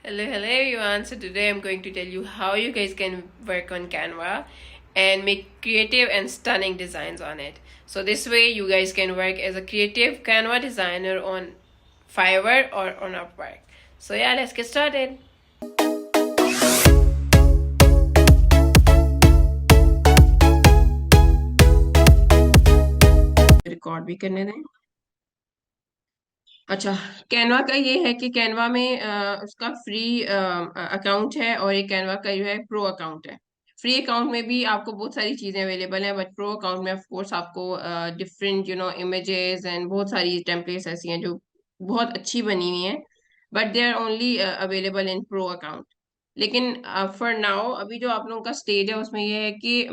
Hello everyone. So today I'm going to tell you how you guys can work on Canva and make creative and stunning designs on it. So this way you guys can work as a creative Canva designer on Fiverr or on Upwork. So yeah, let's get started. Record भी करने दें। अच्छा, Canva का ये है कि Canva में उसका फ्री अकाउंट है और एक कैनवा का जो है प्रो अकाउंट है। फ्री अकाउंट में भी आपको बहुत सारी चीजें अवेलेबल हैं, बट प्रो अकाउंट में ऑफ कोर्स आपको डिफरेंट इमेजेस एंड बहुत सारी टेम्पलेट्स ऐसी हैं जो बहुत अच्छी बनी हुई हैं, but they are only available in pro account. लेकिन फॉर नाउ अभी जो आप लोगों का स्टेज है उसमें ये है कि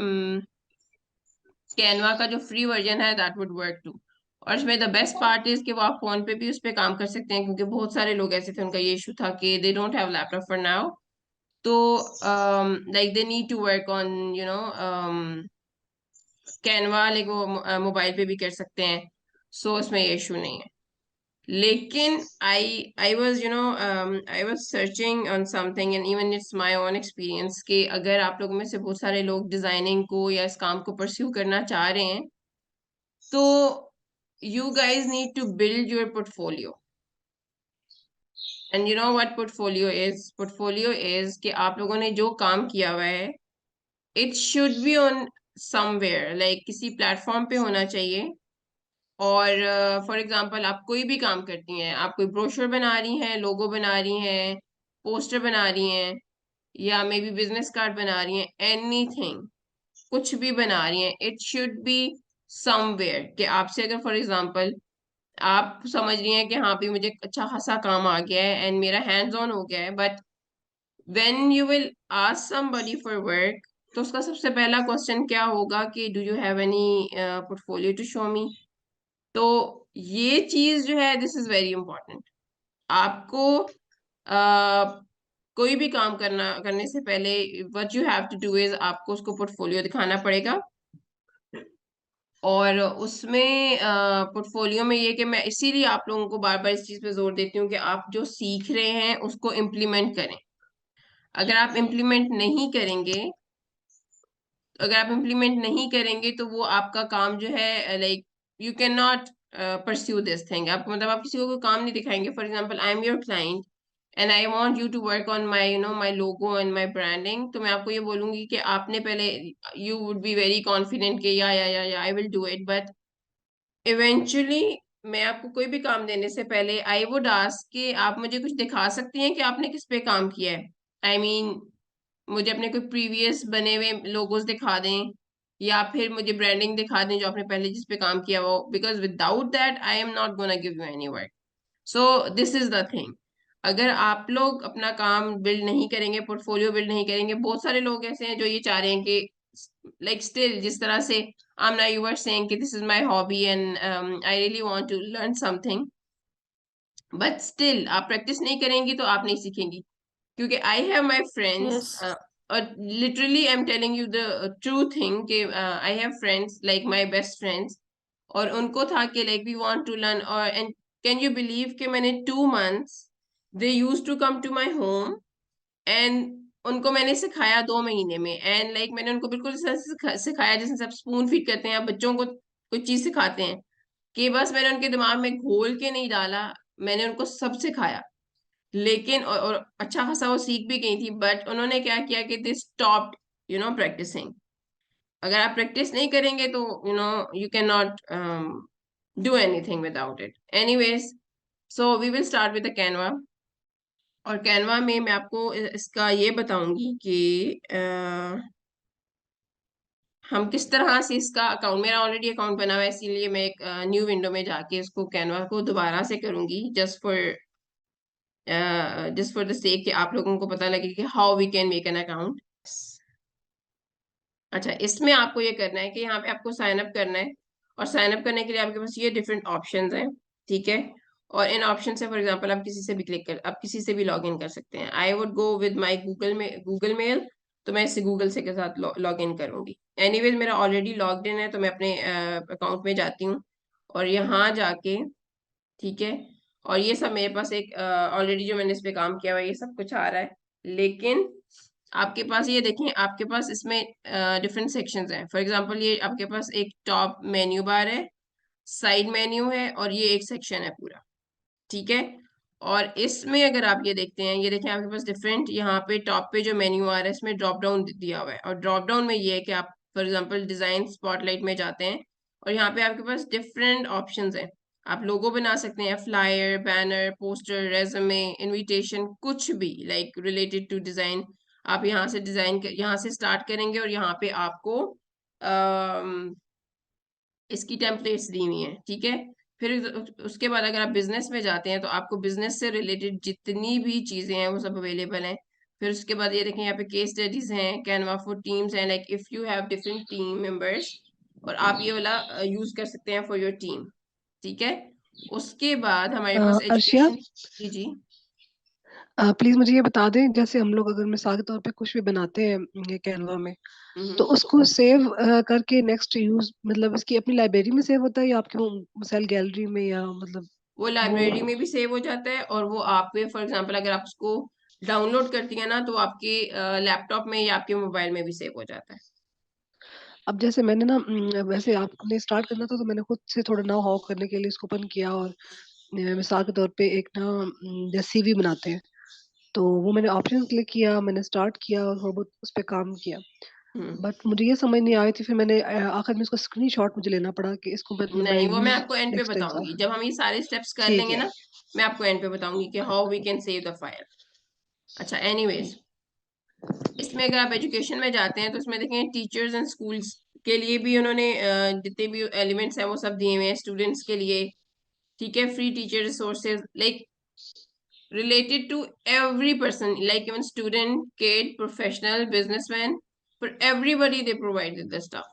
कैनवा का जो फ्री वर्जन है दैट वुड वर्क टू। और इसमें द बेस्ट पार्ट इज कि वो आप फोन पे भी उस पे काम कर सकते हैं, क्योंकि बहुत सारे लोग ऐसे थे उनका ये इशू था कि they don't have laptop for now. तो like they need to work on Canva, like वो मोबाइल पे भी कर सकते हैं। सो इसमें ये इशू नहीं है। लेकिन I was I was searching on something and even it's my own experience कि अगर आप लोगों में से बहुत सारे लोग डिजाइनिंग को या इस काम को परस्यू करना चाह रहे हैं, तो you guys need to build your portfolio. And you know what portfolio is? Portfolio is कि आप लोगों ने जो काम किया हुआ है, it should be on somewhere, like किसी प्लेटफॉर्म पे होना चाहिए। और फॉर एग्जांपल आप कोई भी काम करती हैं, आप कोई ब्रोशर बना रही हैं, लोगो बना रही हैं, पोस्टर बना रही हैं, या मे बी बिजनेस कार्ड बना रही हैं, एनीथिंग, कुछ भी बना रही हैं, इट शुड बी समवेयर। कि आपसे अगर फॉर एग्जांपल आप समझ रही हैं कि हाँ भी मुझे अच्छा खासा काम आ गया है एंड मेरा हैंड्स ऑन हो गया है, but when you will ask somebody for work, तो उसका सबसे पहला क्वेश्चन क्या होगा कि do you have any portfolio to show me. तो ये चीज जो है दिस इज वेरी इंपॉर्टेंट। आपको कोई भी काम करने से पहले what you have to do is आपको उसको पोर्टफोलियो दिखाना पड़ेगा। और उसमें पोर्टफोलियो में ये कि मैं इसीलिए आप लोगों को बार बार इस चीज पे जोर देती हूँ कि आप जो सीख रहे हैं उसको इम्प्लीमेंट करें। अगर आप इम्प्लीमेंट नहीं करेंगे अगर आप इम्प्लीमेंट नहीं करेंगे तो वो आपका काम जो है, like you can not pursue this thing. आप मतलब आप किसी को कोई काम नहीं दिखाएंगे। For example I am your client and I want you to work on my my logo and my branding, तो मैं आपको ये बोलूंगी कि आपने पहले, you would be very confident कि या I will do it, but eventually मैं आपको कोई भी काम देने से पहले आई वुड आस्क कि आप मुझे कुछ दिखा सकती हैं कि आपने किस पे काम किया है। आई मीन मुझे अपने कोई प्रीवियस बने हुए लोगोज दिखा दें, या फिर मुझे ब्रांडिंग दिखा दें जो आपने पहले जिस पे काम किया वो, because without that I am not gonna give you any work. So this is the thing. अगर आप लोग अपना काम बिल्ड नहीं करेंगे, पोर्टफोलियो बिल्ड नहीं करेंगे, बहुत सारे लोग ऐसे हैं जो ये चाह रहे हैं कि लाइक स्टिल जिस तरह से आमना यू वर सेइंग कि this is my hobby and I really want to learn something, but still आप प्रैक्टिस नहीं करेंगी तो आप नहीं सीखेंगी। क्योंकि I have my friends, Yes. और literally I am telling you the true thing कि I have friends like my best friends, और उनको था कि like we want to learn, और एंड कैन यू बिलीव कि मैंने 2 months they use to come to my home and उनको मैंने सिखाया 2 महीने में। एंड लाइक मैंने उनको बिल्कुल सिखाया जैसे सब स्पून फीड करते हैं, आप बच्चों को कोई चीज सिखाते हैं, कि बस मैंने उनके दिमाग में घोल के नहीं डाला, मैंने उनको सब सिखाया। लेकिन और अच्छा खासा वो सीख भी गई थी, बट उन्होंने क्या किया कि दे स्टॉप्ड प्रैक्टिसिंग। अगर आप प्रैक्टिस नहीं करेंगे तो you can not do anything without it. Anyways, so we will start with the Canva. और कैनवा में मैं आपको इसका ये बताऊंगी कि हम किस तरह से इसका अकाउंट, मेरा ऑलरेडी अकाउंट बना हुआ है इसीलिए मैं एक न्यू विंडो में जाके इसको कैनवा को दोबारा से करूंगी, जस्ट फॉर द सेक कि आप लोगों को पता लगे कि how we can make an account. अच्छा, इसमें आपको ये करना है कि यहाँ पे आपको साइन अप करना है, और साइन अप करने के लिए आपके पास ये डिफरेंट ऑप्शंस हैं, ठीक है। और इन ऑप्शन से फॉर एग्जांपल आप किसी से भी लॉग इन कर सकते हैं। I would go with my Google mail, तो मैं इससे गूगल से के साथ लॉग इन करूंगी। एनीवेज मेरा ऑलरेडी लॉग्ड इन है, तो मैं अपने अकाउंट में जाती हूँ और यहाँ जाके, ठीक है, और ये सब मेरे पास एक ऑलरेडी जो मैंने इस पे काम किया हुआ है ये सब कुछ आ रहा है। लेकिन आपके पास ये देखें, आपके पास इसमें डिफरेंट सेक्शंस हैं। फॉर एग्जांपल ये आपके पास एक टॉप मेन्यू बार है, साइड मेन्यू है, और ये एक सेक्शन है पूरा। ठीक है। और इसमें अगर आप ये देखते हैं, ये देखें आपके पास डिफरेंट, यहाँ पे टॉप पे जो मेन्यू आ रहा है इसमें ड्रॉप डाउन दिया हुआ है, और ड्रॉप डाउन में ये है कि आप फॉर एग्जांपल डिजाइन स्पॉटलाइट में जाते हैं और यहाँ पे आपके पास डिफरेंट ऑप्शंस हैं। आप लोगो बना सकते हैं, flyer, banner, poster, resume, invitation, कुछ भी लाइक रिलेटेड टू डिजाइन। आप यहाँ से डिजाइन यहाँ से स्टार्ट करेंगे और यहाँ पे आपको इसकी टेम्पलेट्स दी हुई हैं। ठीक है। फिर उसके बाद अगर आप बिजनेस में जाते हैं तो आपको बिजनेस से रिलेटेड जितनी भी चीजें हैं वो सब अवेलेबल हैं। फिर उसके बाद ये देखें यहाँ पे केस स्टडीज हैं, कैनवा फॉर टीम्स हैं, like if you have different team members, और आप ये वाला यूज कर सकते हैं फॉर योर टीम। ठीक है। उसके बाद हमारे पास अर्शिया, एजुकेशन। जी जी। प्लीज मुझे ये बता दें, जैसे हम लोग अगर मिसाल के तौर पे कुछ भी बनाते हैं ये कैनवा में, तो हम्म। उसको सेव करके नेक्स्ट यूज, मतलब इसकी अपनी लाइब्रेरी में सेव होता है या आपके मिसाल गैलरी में, या मतलब वो वो। लाइब्रेरी में भी सेव हो जाता है, और वो आपके फॉर एग्जांपल अगर आप उसको डाउनलोड करती है ना तो आपके लैपटॉप में या आपके मोबाइल में भी सेव हो जाता है। अब जैसे मैंने ना वैसे आपने स्टार्ट करना था तो मैंने खुद से थोड़ा नाउ हाउ करने के लिए इसको ओपन किया, और मिसाल के तौर पे एक ना जैसे सीवी बनाते हैं, तो वो मैंने ऑप्शन क्लिक किया, मैंने स्टार्ट किया और थोड़ा बहुत उस पर काम किया। हम्म। बट मुझे ये समझ नहीं आई थी, फिर मैंने आखिर में इसको स्क्रीनशॉट मुझे लेना पड़ा कि इसको मतलब मैं नहीं, वो मैं यूज आपको एंड पे नेक्स्ट टाइम से। बताऊंगी, जब हम ये सारे स्टेप्स कर ठीक लेंगे है। ना, मैं आपको एंड पे बताऊंगी कि how we can save the file. अच्छा, एनीवेज, ठीक। इसमें अगर आप एजुकेशन में जाते हैं तो इसमें देखें टीचर्स एंड स्कूल्स के लिए भी उन्होंने जितने भी एलिमेंट्स हैं वो सब दिए हुए हैं स्टूडेंट्स के लिए। ठीक है। Free teacher resources like related to every person, like even student, kid, professional, businessman, for everybody they provided the stuff.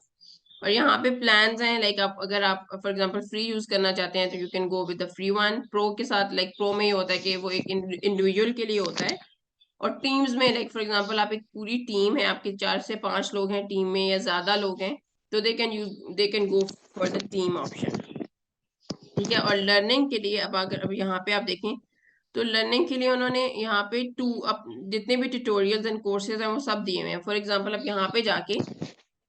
और यहाँ पे प्लान्स हैं, लाइक आप अगर आप फॉर एग्जांपल फ्री यूज करना चाहते हैं तो you can go with the free one. Pro के साथ, लाइक प्रो में ये होता है कि वो एक इंडिविजुअल के लिए होता है, और टीम्स में लाइक फॉर एग्जांपल आप एक पूरी टीम है, आपके 4 से 5 लोग हैं टीम में या ज्यादा लोग हैं, तो they can go for the team option. ठीक है। और लर्निंग के लिए अब यहाँ पे आप देखें तो लर्निंग के लिए उन्होंने यहाँ पे अब जितने भी ट्यूटोरियल्स एंड कोर्सेज हैं वो सब दिए हुए हैं। फॉर एग्जांपल आप यहाँ पे जाके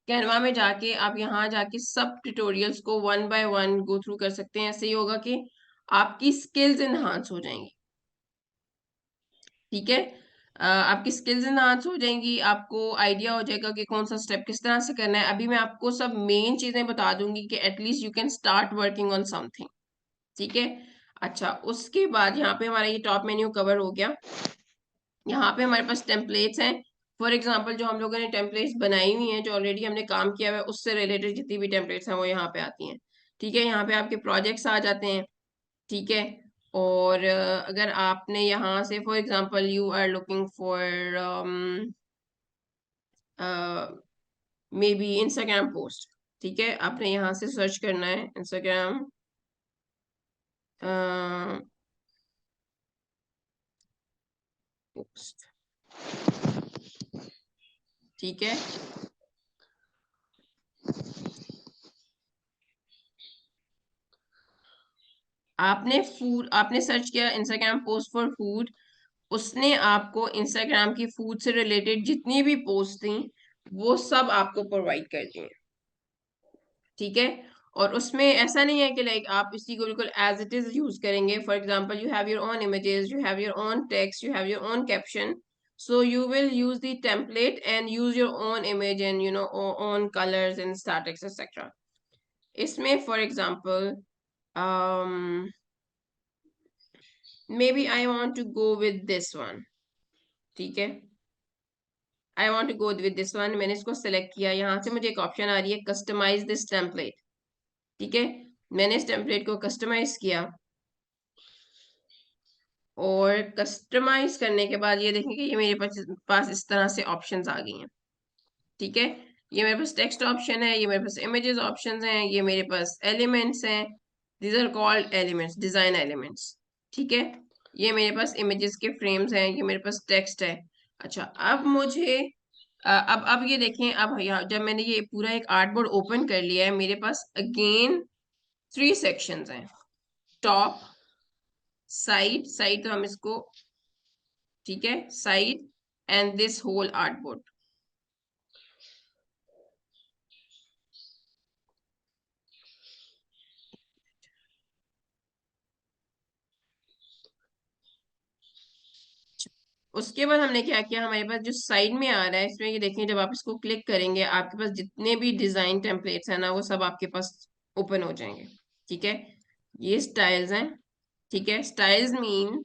कैनवा में जाके आप यहाँ जाके सब ट्यूटोरियल्स को one by one go through कर सकते हैं। ऐसे ही होगा कि आपकी स्किल्स इनहांस हो जाएंगी। ठीक है। आपकी स्किल्स इनहांस हो जाएंगी, आपको आइडिया हो जाएगा कि कौन सा स्टेप किस तरह से करना है। अभी मैं आपको सब मेन चीजें बता दूंगी कि at least you can start working on something. ठीक है। अच्छा, उसके बाद यहाँ पे हमारा ये टॉप मेन्यू कवर हो गया। यहाँ पे हमारे पास टेम्पलेट्स हैं। फॉर एग्जांपल जो हम लोगों ने टेम्पलेट्स बनाई हुई हैं, जो ऑलरेडी हमने काम किया हुआ है, उससे रिलेटेड जितनी भी टेम्पलेट्स हैं वो यहाँ पे आती हैं। ठीक है। यहाँ पे आपके प्रोजेक्ट्स आ जाते हैं। ठीक है। और अगर आपने यहाँ से for example you are looking for maybe Instagram post. ठीक है। आपने यहाँ से सर्च करना है इंस्टाग्राम पोस्ट। ठीक है। आपने सर्च किया इंस्टाग्राम पोस्ट फॉर फूड, उसने आपको इंस्टाग्राम की फूड से रिलेटेड जितनी भी पोस्ट थी वो सब आपको प्रोवाइड कर दी हैं। ठीक है। और उसमें ऐसा नहीं है कि लाइक आप इसी को बिल्कुल एज इट इज यूज करेंगे। For example you have your own images, you have your own text, you have your own caption, so you will use the template and use your own image and own colors and statics etc. इसमें for example um maybe I want to go with this one. ठीक है। I want to go with this one. मैंने इसको select किया, यहाँ से मुझे एक ऑप्शन आ रही है कस्टमाइज दिस टेम्पलेट। ठीक है। मैंने इस टेम्पलेट को कस्टमाइज किया, और कस्टमाइज करने के बाद ये देखेंगे ये मेरे पास इस तरह से ऑप्शंस आ गई हैं। ठीक है। ये मेरे पास टेक्स्ट ऑप्शन है, ये मेरे पास इमेजेस ऑप्शंस हैं, ये मेरे पास एलिमेंट्स हैं। These are called elements, design elements. ठीक है। ये मेरे पास इमेजेस के फ्रेम्स हैं, ये मेरे पास टेक्स्ट है। अच्छा, अब मुझे अब ये देखें, अब यहाँ जब मैंने ये पूरा एक आर्टबोर्ड ओपन कर लिया है, मेरे पास अगेन 3 सेक्शंस हैं, टॉप, साइड साइड तो हम इसको, ठीक है, side and this whole artboard. उसके बाद हमने क्या किया, हमारे पास जो साइड में आ रहा है इसमें ये देखें, जब आप इसको क्लिक करेंगे आपके पास जितने भी डिजाइन टेम्पलेट्स हैं ना वो सब आपके पास ओपन हो जाएंगे। ठीक है, ये स्टाइल्स हैं। ठीक है, स्टाइल्स मीन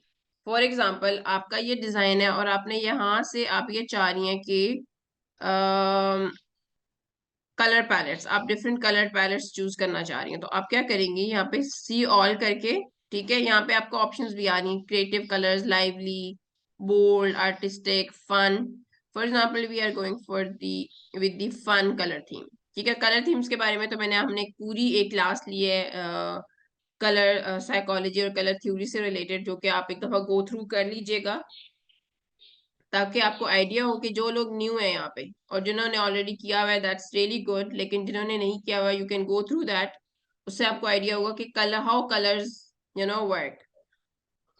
फॉर एग्जांपल आपका ये डिजाइन है और आपने यहाँ से आप ये चाह रही हैं कि कलर पैलेट्स, आप डिफरेंट कलर पैलेट्स चूज करना चाह रही हैं, तो आप क्या करेंगी, यहाँ पे सी ऑल करके, ठीक है, यहाँ पे आपको ऑप्शंस भी आ रही हैं, creative colours, lively, bold, artistic, fun. For example we are going for the with the fun colour theme. ठीक है, कलर थीम्स के बारे में तो हमने पूरी एक क्लास ली है कलर साइकोलॉजी और कलर थ्योरी से रिलेटेड, जो कि आप एक दफा गो थ्रू कर लीजिएगा, ताकि आपको आइडिया हो कि जो लोग न्यू है यहाँ पे और जिन्होंने ऑलरेडी किया हुआ है दैट्स रियली गुड, लेकिन जिन्होंने नहीं किया हुआ you can go through that, उससे आपको आइडिया होगा कि colour how colours work.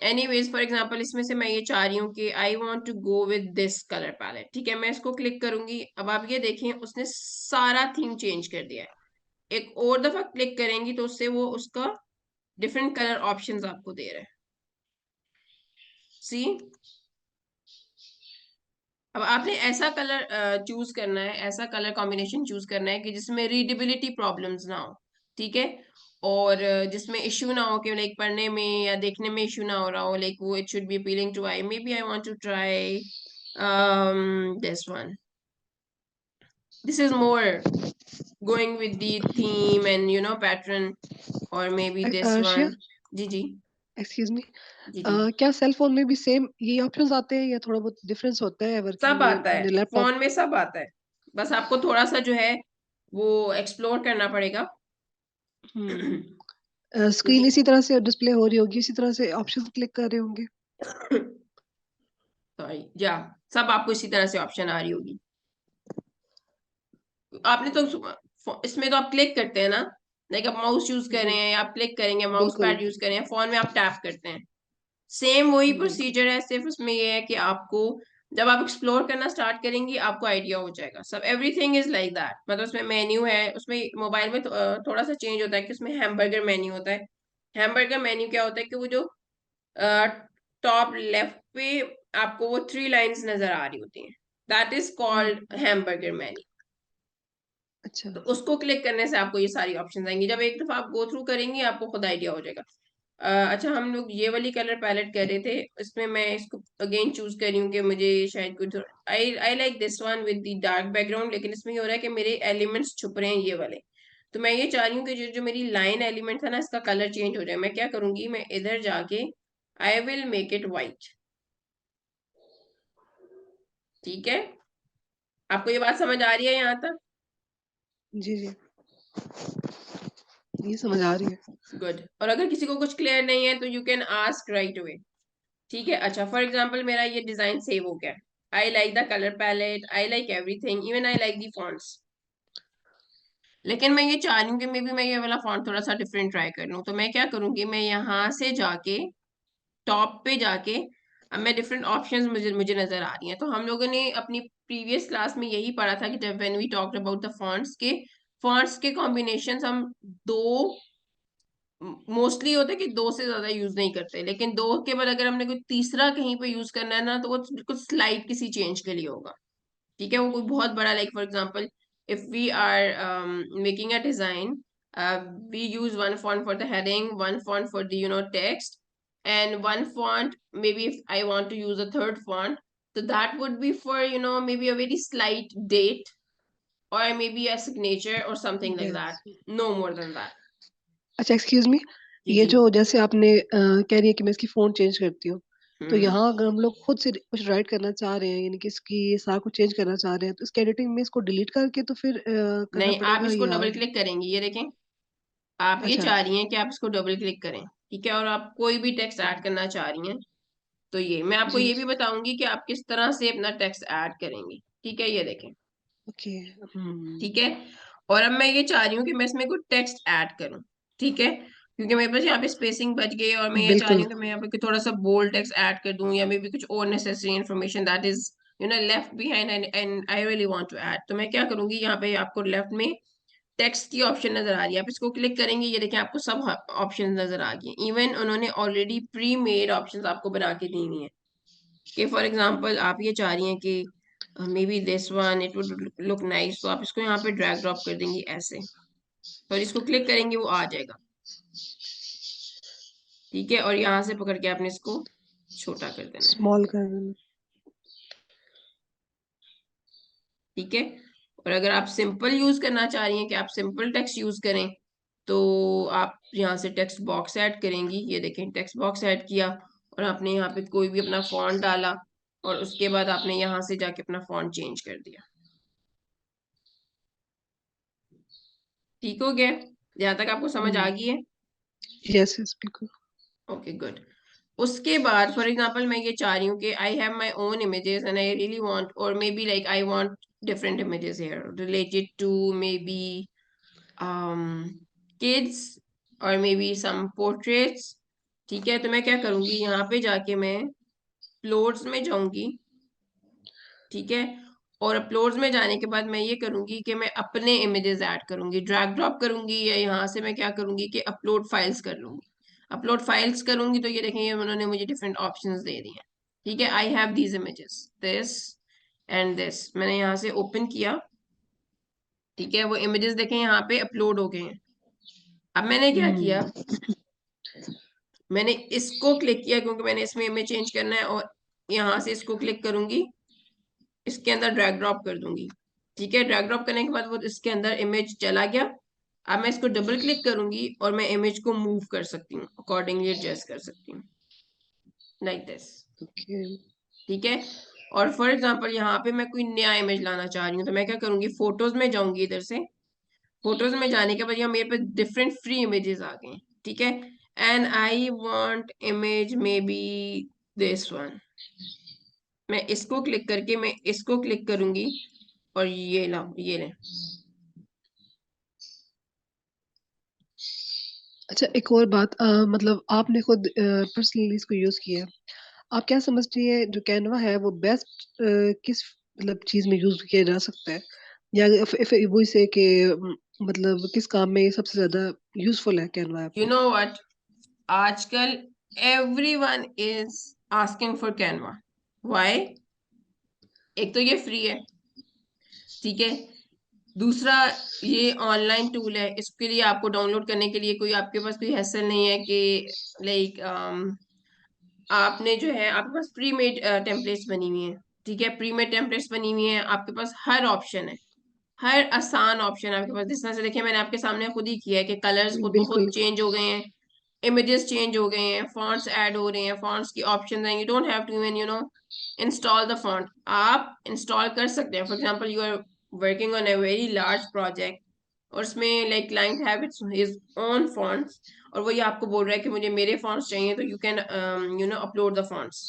Anyways for example इसमें से मैं ये चाह रही हूँ कि I want to go with this colour palette. ठीक है, मैं इसको क्लिक करूंगी, अब आप ये देखें उसने सारा थीम चेंज कर दिया है। एक और दफा क्लिक करेंगी तो उससे वो उसका डिफरेंट कलर ऑप्शंस आपको दे रहा है। सी, अब आपने ऐसा कलर चूज करना है, ऐसा कलर कॉम्बिनेशन चूज करना है कि जिसमें रीडेबिलिटी प्रॉब्लम्स ना हो। ठीक है, और जिसमें इश्यू ना हो कि लाइक पढ़ने में या देखने में इश्यू ना हो रहा हो, लाइक वो it should be appealing to eye, maybe I want to try this one, this is more going with the theme and pattern, और maybe this Arshia, one. जी जी। एक्सक्यूज मी, जी जी, क्या सेल फोन में भी same ये options आते हैं या थोड़ा बहुत डिफरेंस होता है वर्किंग सब में आता है, अपने लैपटॉप? फोन में सब आता है, बस आपको थोड़ा सा जो है वो एक्सप्लोर करना पड़ेगा। स्क्रीन क्योंकि इसी तरह से डिस्प्ले हो रही होगी, इसी तरह से ऑप्शंस क्लिक कर रहे होंगे? सॉरी या सब आपको इसी तरह से ऑप्शन आ रही होगी। आपने तो इसमें तो आप क्लिक करते हैं ना, लाइक आप माउस यूज कर रहे जी, हैं या आप क्लिक करेंगे, माउस बिल्कुल। पैड यूज कर रहे हैं, फोन में आप टैप करते हैं, सेम वही बिल्कुल। प्रोसीजर है, सिर्फ उसमें ये है कि आपको जब आप एक्सप्लोर करना स्टार्ट करेंगी आपको आइडिया हो जाएगा। सब एवरीथिंग इज लाइक दैट, मतलब उसमें मेन्यू है, उसमें मोबाइल में थोड़ा सा चेंज होता है कि उसमें हैमबर्गर मेन्यू होता है। हैमबर्गर मेन्यू क्या होता है कि वो जो टॉप लेफ्ट पे आपको वो 3 लाइंस नजर आ रही होती हैं, that is called hmm. Hamburger menu. अच्छा। तो उसको क्लिक करने से आपको ये सारी ऑप्शन आएंगी, जब एक दफा आप गो थ्रू करेंगी आपको खुद आइडिया हो जाएगा। अच्छा, हम लोग ये वाली कलर पैलेट कर रहे थे, इसमें मैं इसको अगेन चूज कर रही हूँ कि मुझे शायद कुछ, I I like this one with the dark background, लेकिन इसमें ये हो रहा है कि मेरे एलिमेंट्स छुप रहे हैं ये वाले, तो मैं ये चाह रही हूँ कि जो जो मेरी लाइन एलिमेंट था ना इसका कलर चेंज हो जाए। मैं क्या करूंगी, मैं इधर जाके I will make it white. ठीक है, आपको ये बात समझ आ रही है यहाँ तक? जी जी, ये समझ आ रही है। गुड, और अगर किसी को कुछ क्लियर नहीं है तो you can ask right away. ठीक है, अच्छा फॉर एग्जाम्पल मेरा ये डिजाइन सेव हो गया, I like the colour palette, I like everything, even I like the fonts, लेकिन मैं ये चाह रही हूँ कि मे बी मैं ये वाला फॉन्ट थोड़ा सा डिफरेंट ट्राई कर लूँ, तो मैं क्या करूंगी, मैं यहाँ से जाके टॉप पे जाके, अब मैं डिफरेंट ऑप्शंस मुझे मुझे नजर आ रही हैं, तो हम लोगों ने अपनी प्रीवियस क्लास में यही पढ़ा था कि जब when we talked about the fonts के कॉम्बिनेशंस हम दो, मोस्टली होता है कि दो से ज्यादा यूज नहीं करते, लेकिन दो के बाद अगर हमने कोई तीसरा कहीं पे यूज करना है ना तो वो बिल्कुल स्लाइड किसी चेंज के लिए होगा। ठीक है, वो कोई बहुत बड़ा, like for example if we are making a design, we use one font for the heading, one font for the text, and one font, maybe if I want to use a third font, so that would be for maybe a very slight date or maybe a signature or something like yes. that, no more than that। अच्छा, excuse me, जी ये जी। जो जैसे आपने कह रही है कि मैं इसकी फोन चेंज करती हूँ, तो हम्म। यहाँ अगर हम लोग खुद से कुछ राइट करना चाह रहे हैं, यानी कि इसकी सारा कुछ चेंज करना चाह रहे हैं, तो इसके एडिटिंग में इसको डिलीट करके तो फिर करना नहीं, आप पड़ेगा इसको या? डबल क्लिक करेंगी, ये देखें, आप ये अच्छा। चाह रही हैं कि आप इसको डबल क्लिक करें, ठीक है, और आप कोई भी टेक्स्ट ऐड करना चाह रही हैं, तो ये मैं आपको जी। ये भी बताऊंगी कि आप किस तरह से अपना टेक्स्ट ऐड करेंगी। ठीक है, ये देखें। ओके। हम्म। ठीक है, और अब मैं ये चाह रही हूँ कि मैं इसमें कोई टेक्स्ट ऐड करूँ। ठीक है, क्योंकि मेरे पास यहाँ पे स्पेसिंग बच गई और मैं ये चाह रही बिल्कुल। हूँ कि मैं यहाँ पे थोड़ा सा बोल्ड टेक्स्ट ऐड कर दूं या मे बी कुछ और necessary information that is left behind and I really want to add. तो मैं क्या करूंगी, यहाँ पे आपको लेफ्ट में टेक्स्ट की ऑप्शन नजर आ रही है, आप इसको क्लिक करेंगे, ये देखें आपको सब ऑप्शन नजर आ गए। इवन उन्होंने ऑलरेडी प्री मेड ऑप्शन आपको बना के दी हुई है कि फॉर एग्जाम्पल आप ये चाह रही हैं कि may be this one it would look nice, तो आप इसको यहाँ पे ड्रैग ड्रॉप कर देंगी ऐसे, और इसको क्लिक करेंगे वो आ जाएगा। ठीक है, और यहाँ से पकड़ के आपने इसको छोटा कर देना है। स्मॉल कर देना। ठीक है, और अगर आप सिंपल यूज करना चाह रही हैं कि आप सिंपल टेक्स्ट यूज करें, तो आप यहाँ से टेक्स्ट बॉक्स ऐड करेंगी। ये देखें टेक्स्ट बॉक्स ऐड किया, और आपने यहाँ पे कोई भी अपना फॉन्ट डाला, और उसके बाद आपने यहाँ से जाके अपना फॉन्ट चेंज कर दिया। ठीक हो गया? यहाँ तक आपको समझ आ गई है? यस यस बिल्कुल। Okay good. उसके बाद फॉर एग्जांपल मैं ये चाह रही हूँ कि I have my own images and I really want, और maybe like I want different images here related to maybe kids और मे बी सम पोर्ट्रेट्स। ठीक है, तो मैं क्या करूंगी, यहाँ पे जाके मैं अपलोड्स में जाऊंगी। ठीक है, और अपलोड्स में जाने के बाद मैं ये करूंगी कि मैं अपने इमेजेस ऐड करूंगी, ड्रैग ड्रॉप करूंगी, या यहाँ से मैं क्या करूंगी कि अपलोड फाइल्स कर लूंगी। अपलोड फाइल्स करूंगी तो ये देखेंगे उन्होंने मुझे डिफरेंट ऑप्शंस दे दिए हैं। ठीक है, I have these images this and this, मैंने यहाँ से ओपन किया। ठीक है, वो इमेजेस देखें यहाँ पे अपलोड हो गए हैं। अब मैंने क्या किया, मैंने इसको क्लिक किया क्योंकि मैंने इसमें इमेज चेंज करना है, और यहाँ से इसको क्लिक करूंगी, इसके अंदर ड्रैग ड्रॉप कर दूंगी। ठीक है, ड्रैग ड्रॉप करने के बाद वो इसके अंदर इमेज चला गया। अब मैं इसको डबल क्लिक करूंगी और मैं इमेज को मूव कर सकती हूँ, अकॉर्डिंगली एडजस्ट कर सकती हूँ, लाइक दिस। ओके। ठीक है, और फॉर एग्जांपल यहाँ पे मैं कोई नया इमेज लाना चाह रही हूँ, तो मैं क्या करूंगी, फोटोज में जाऊंगी। इधर से फोटोज में जाने के बाद यहाँ मेरे पे डिफरेंट फ्री इमेजेस आ गए हैं। ठीक है, and I want image may be this one, मैं इसको क्लिक करके मैं इसको क्लिक करूंगी, और ये ला ये ले। अच्छा एक और बात, मतलब आपने खुद पर्सनली इसको यूज किया है, आप क्या समझती है जो कैनवा है वो बेस्ट किस मतलब चीज में यूज किया जा सकता है, या वो इसे कि मतलब किस काम में ये सबसे ज्यादा यूजफुल है Canva app? You know what, आजकल everyone is asking for Canva. Why? एक तो ये फ्री है। ठीक है, दूसरा ये ऑनलाइन टूल है, इसके लिए आपको डाउनलोड करने के लिए कोई आपके पास कोई हैसल नहीं है कि लाइक आपने जो है आपके पास प्री मेड टेम्पलेट्स बनी हुई है। ठीक है, प्री मेड टेम्पलेट्स बनी हुई है, आपके पास हर ऑप्शन है, हर आसान ऑप्शन है आपके पास। जिस तरह से देखिए मैंने आपके सामने खुद ही किया है कि कलर्स खुद ब खुद बिल्कुल। चेंज हो गए हैं, इमेजेस चेंज हो गए हैं, फॉन्ट्स ऐड हो रहे हैं, फॉन्ट्स की ऑप्शन हैं, you don't have to even install the font, आप इंस्टॉल कर सकते हैं। For example you are working on a very large project, और उसमें like client have its his own fonts, और वो ये आपको बोल रहा है कि मुझे मेरे फॉन्ट्स चाहिए, तो you can upload the fonts.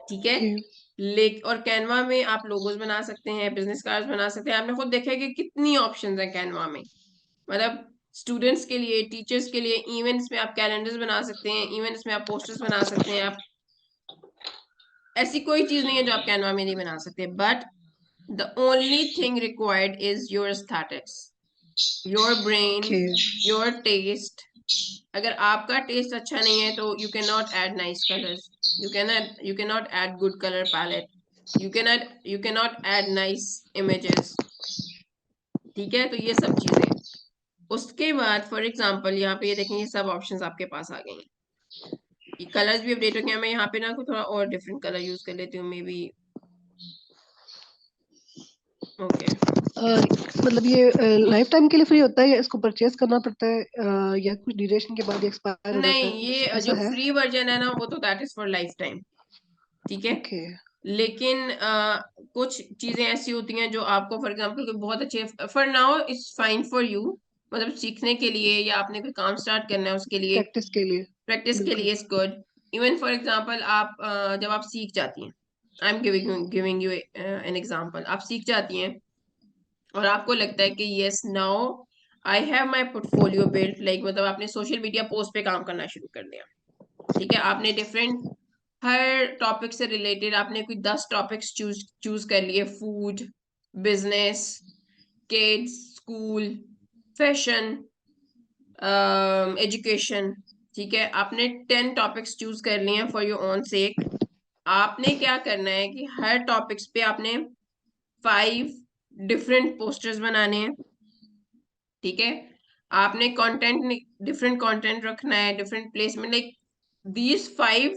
ठीक है, ओके। और कैनवा में आप लोगोज बना सकते हैं, बिजनेस कार्ड्स बना सकते हैं। आपने खुद देखा है कि कितनी ऑप्शंस हैं कैनवा में, मतलब स्टूडेंट्स के लिए, टीचर्स के लिए, इवन इसमें आप कैलेंडर्स बना सकते हैं, इवन इसमें आप पोस्टर्स बना सकते हैं। आप ऐसी कोई चीज नहीं है जो आप कैनवा में नहीं बना सकते, but the only thing required is your aesthetics, your brain, okay. Your taste. अगर आपका टेस्ट अच्छा नहीं है तो you can not add nice colours, you can not add good colour palette, you can not add nice images. ठीक है, तो ये सब चीजें। उसके बाद फॉर एग्जांपल यहाँ पे ये देखेंगे सब ऑप्शंस आपके पास आ गए हैं, ये कलर्स भी अपडेट हो गए हैं। मैं यहाँ पे ना कोई थोड़ा और डिफरेंट कलर यूज कर लेती हूँ मे बी। ओके, मतलब ये लाइफ टाइम के लिए फ्री होता है या इसको परचेज करना पड़ता है, या कुछ ड्यूरेशन के बाद एक्सपायर हो जाता नहीं है, ये ऐसा जो है? फ्री वर्जन है ना वो तो that is for life time. ठीक है, ओके। लेकिन कुछ चीजें ऐसी होती हैं जो आपको फॉर एग्जांपल बहुत अच्छे, for now it's fine for you, मतलब सीखने के लिए या आपने कोई काम स्टार्ट करना है उसके लिए, प्रैक्टिस के लिए। प्रैक्टिस के बिल्कुल। लिए is good. Even for example आप जब आप सीख जाती हैं, I am giving you an example, आप सीख जाती हैं और आपको लगता है कि yes now I have my portfolio built, like मतलब आपने सोशल मीडिया पोस्ट पे काम करना शुरू कर दिया, ठीक है। आपने डिफरेंट हर टॉपिक से रिलेटेड आपने कोई 10 टॉपिक्स चूज कर लिए, food, business, kids, school, fashion, education, ठीक है। आपने 10 टॉपिक्स चूज कर लिए हैं फॉर योर ओन सेक। आपने क्या करना है कि हर टॉपिक्स पे आपने 5 डिफरेंट पोस्टर्स बनाने हैं, ठीक है। आपने कंटेंट, डिफरेंट कंटेंट रखना है, different placement, like these 5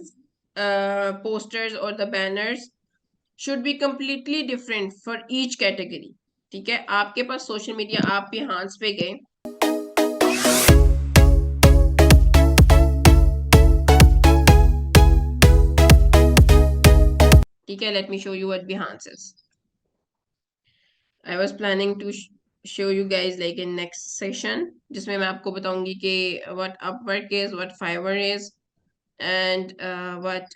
posters or the banners should be completely different for each category, ठीक है। आपके पास सोशल मीडिया, आप बिहांस पे गए, ठीक है। Let me show you what Behance is. I was planning to show you guys like in next session, जिसमें मैं आपको बताऊंगी कि what Upwork is, what Fiverr is, and what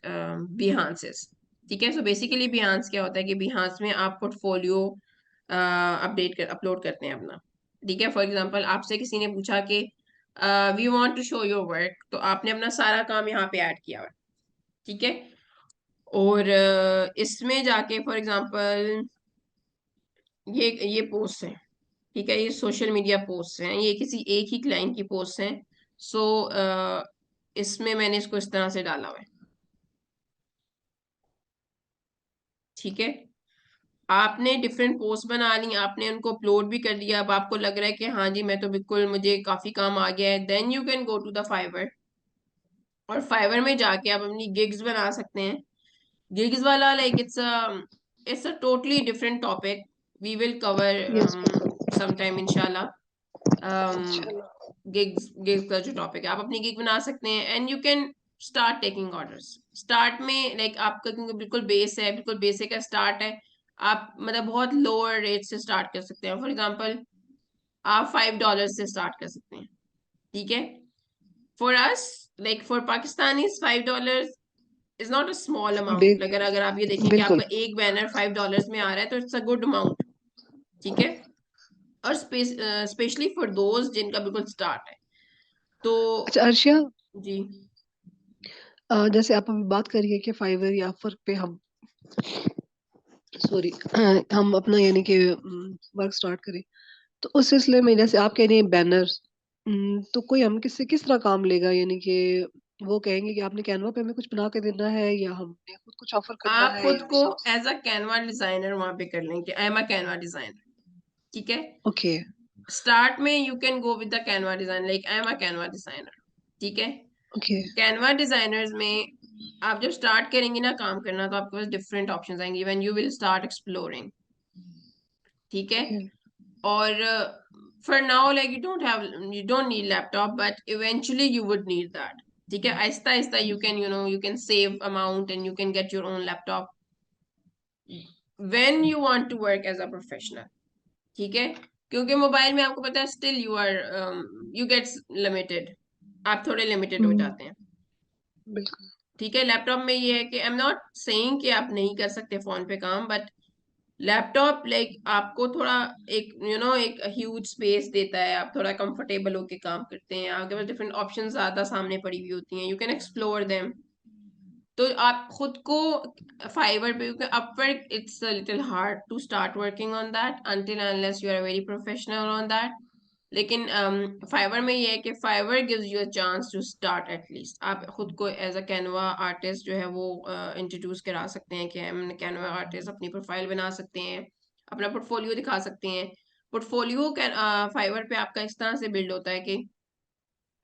Behance is, ठीक है। सो बेसिकली Behance क्या होता है कि Behance में आप पोर्टफोलियो अपलोड करते हैं अपना, ठीक है। फॉर एग्जांपल आपसे किसी ने पूछा कि we want to show your work, तो आपने अपना सारा काम यहाँ पे ऐड किया हुआ है, ठीक है। और इसमें जाके फॉर एग्जांपल ये पोस्ट है, ठीक है, ये सोशल मीडिया पोस्ट हैं, ये किसी एक ही क्लाइंट की पोस्ट हैं। सो इसमें मैंने इसको इस तरह से डाला हुआ है, ठीक है। आपने डिफरेंट पोस्ट बना ली, आपने उनको अपलोड भी कर दिया, अब आपको लग रहा है कि हाँ जी मैं तो बिल्कुल, मुझे काफी काम आ गया है, then you can go to the Fiverr. और फाइवर में जाके आप अपनी गिग्स बना सकते हैं। गिग्स वाला like it's a totally different topic, we will cover yes. Sometime इंशाल्लाह। इंशाल्लाह। गिग्स का जो टॉपिक है, आप अपनी गिग बना सकते हैं and you can start taking orders. Start में लाइक आपका क्योंकि बिल्कुल बेस है, बिल्कुल बेसिक का स्टार्ट है, आप मतलब बहुत लोअर रेट से स्टार्ट कर सकते हैं। फॉर एग्जांपल आप $5 से स्टार्ट कर सकते हैं, ठीक है। For us, like for Pakistani, $5 is not a small amount. बे- अगर अगर आप ये देखें कि बिल्कुल। आपका एक बैनर $5 में आ रहा है तो इट्स अ गुड अमाउंट, ठीक है। और स्पेशली फॉर दोज जिनका बिल्कुल स्टार्ट है, तो अच्छा अर्शिया, जी। जैसे आप अभी बात करिए कि फाइवर या अपवर्क पे हम, सॉरी, हम अपना यानी कि वर्क स्टार्ट करें, तो उस सिलसिले में जैसे आप कह रही हैं बैनर्स, तो कोई हम किससे किस तरह काम लेगा, यानी कि वो कहेंगे कि आपने कैनवा पे हमें कुछ बना के देना है या हमने खुद कुछ ऑफर करना आप है खुद या को ऐसा? एज अ कैनवा डिजाइनर वहां पे कर लेंगे, I am a Canva designer, ठीक है। ओके। स्टार्ट में you can go with the Canva design, like I am a Canva designer, ठीक है। ओके। कैनवा डिजाइनर्स में आप जब स्टार्ट करेंगे ना काम करना, तो आपके पास डिफरेंट ऑप्शंस आएंगे when you will start exploring, ठीक है। ओके। और for now like you don't need laptop, but eventually you would need that, ठीक है। Aahista Aahista you can you can save amount and you can get your own laptop when you want to work as a professional, ठीक है। क्योंकि mobile में आपको पता है still you are you get limited, आप थोड़े लिमिटेड हो हम्म। जाते हैं, बिल्कुल। ठीक है। लैपटॉप में ये है कि आई एम नॉट सेइंग कि आप नहीं कर सकते फोन पे काम, बट लैपटॉप लाइक आपको थोड़ा एक एक ह्यूज स्पेस देता है, आप थोड़ा कंफर्टेबल होके काम करते हैं, आपके पास डिफरेंट ऑप्शन ज्यादा सामने पड़ी हुई होती हैं, यू कैन एक्सप्लोर देम। तो आप खुद को फाइवर पे, क्योंकि Upwork it's a little hard to start working on that until unless you are very professional on that. लेकिन फाइवर में ये है कि Fiverr gives you a chance to start at least. आप खुद को एज अ कैनवा आर्टिस्ट जो है वो इंट्रोड्यूस करा सकते हैं कि हम कैनवा आर्टिस्ट, अपनी प्रोफाइल बना सकते हैं, अपना पोर्टफोलियो दिखा सकते हैं। पोर्टफोलियो फाइवर पे आपका इस तरह से बिल्ड होता है कि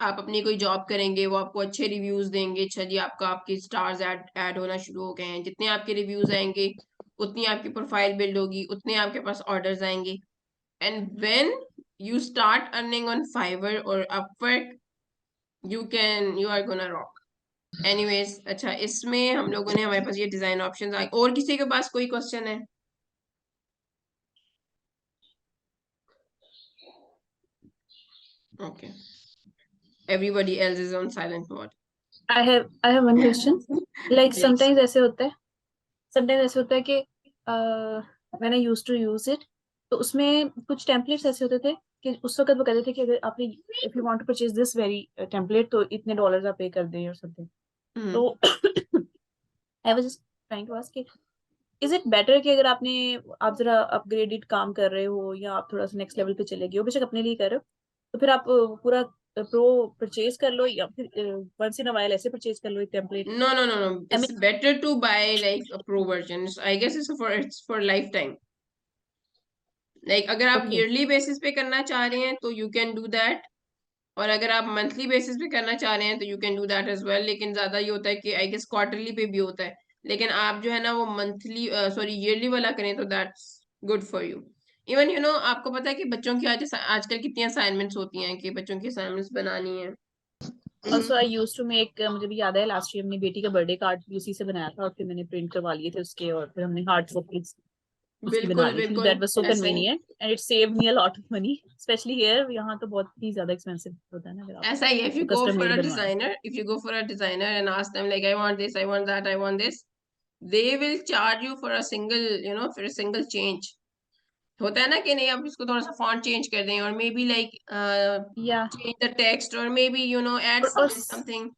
आप अपनी कोई जॉब करेंगे, वो आपको अच्छे रिव्यूज देंगे, अच्छा जी आपका आपकी स्टार्स ऐड होना शुरू हो गए हैं, जितने आपके रिव्यूज आएंगे उतनी आपकी प्रोफाइल बिल्ड होगी, उतने आपके पास ऑर्डर्स आएंगे। And when you start earning on Fiverr और Upwork, you are gonna rock. Anyways, अच्छा इसमें हम लोगों ने, हमारे पास ये डिजाइन ऑप्शंस आए। और किसी के पास कोई क्वेश्चन है? Okay, everybody else is on silent mode. I have one question. Like yes. sometimes ऐसे होता है कि when I used to use it, तो उसमें कुछ टेम्पलेट्स ऐसे होते थे कि उस वक्त वो कहते थे कि अगर आपने if you want to purchase this very template तो इतने डॉलर्स आप पे कर दें और समथिंग। तो I was just trying to ask, is it better कि अगर आप जरा अपग्रेडेड काम कर रहे हो या आप थोड़ा सा नेक्स्ट लेवल पे चले गए हो, बेशक अपने लिए कर रहे हो, तो फिर आप पूरा प्रो परचेज कर लो या फिर वंस इन अ वाइल ऐसे परचेज कर लो एक template. No. I It's mean better to buy like a pro version. I guess it's for lifetime. Like अगर आप ओके yearly basis पे करना चाह रहे हैं तो you can do that. और अगर आप मंथली बेसिस पे करना चाह रहे हैं तो you can do that as well, लेकिन ज्यादा ये होता है कि आई गेस क्वार्टरली पे भी होता है, लेकिन आप जो है ना वो मंथली सॉरी ईयरली वाला करें तो that's good for you. Even आपको पता है कि बच्चों की आजकल कितनी असाइनमेंट्स होती हैं कि बच्चों की असाइनमेंट्स बनानी है। Also I used to make, मुझे भी याद है लास्ट ईयर अपनी बेटी का बर्थडे कार्ड भी उसी से बनाया था और फिर मैंने प्रिंट करवा लिए थे उसके, और फिर हमने हार्ड कॉपीज उसकी बना बिल्कुल ली थी। बिल्कुल दैट वाज सो ऐसा ही convenient and it saved me a lot of money, specially here, यहाँ तो बहुत ही ज्यादा एक्सपेंसिव होता है ना अगर आप ऐसा ही है। If you go custom for made a बनवाएं। Designer if you go for a designer and ask them like I want this, I want that, I want this, they will charge you for a single for a single change। होता है ना कि नहीं आप इसको थोड़ा सा font change कर दें और मे बी लाइक या चेंज द टेक्स्ट और मे बी ऐड और समथिंग।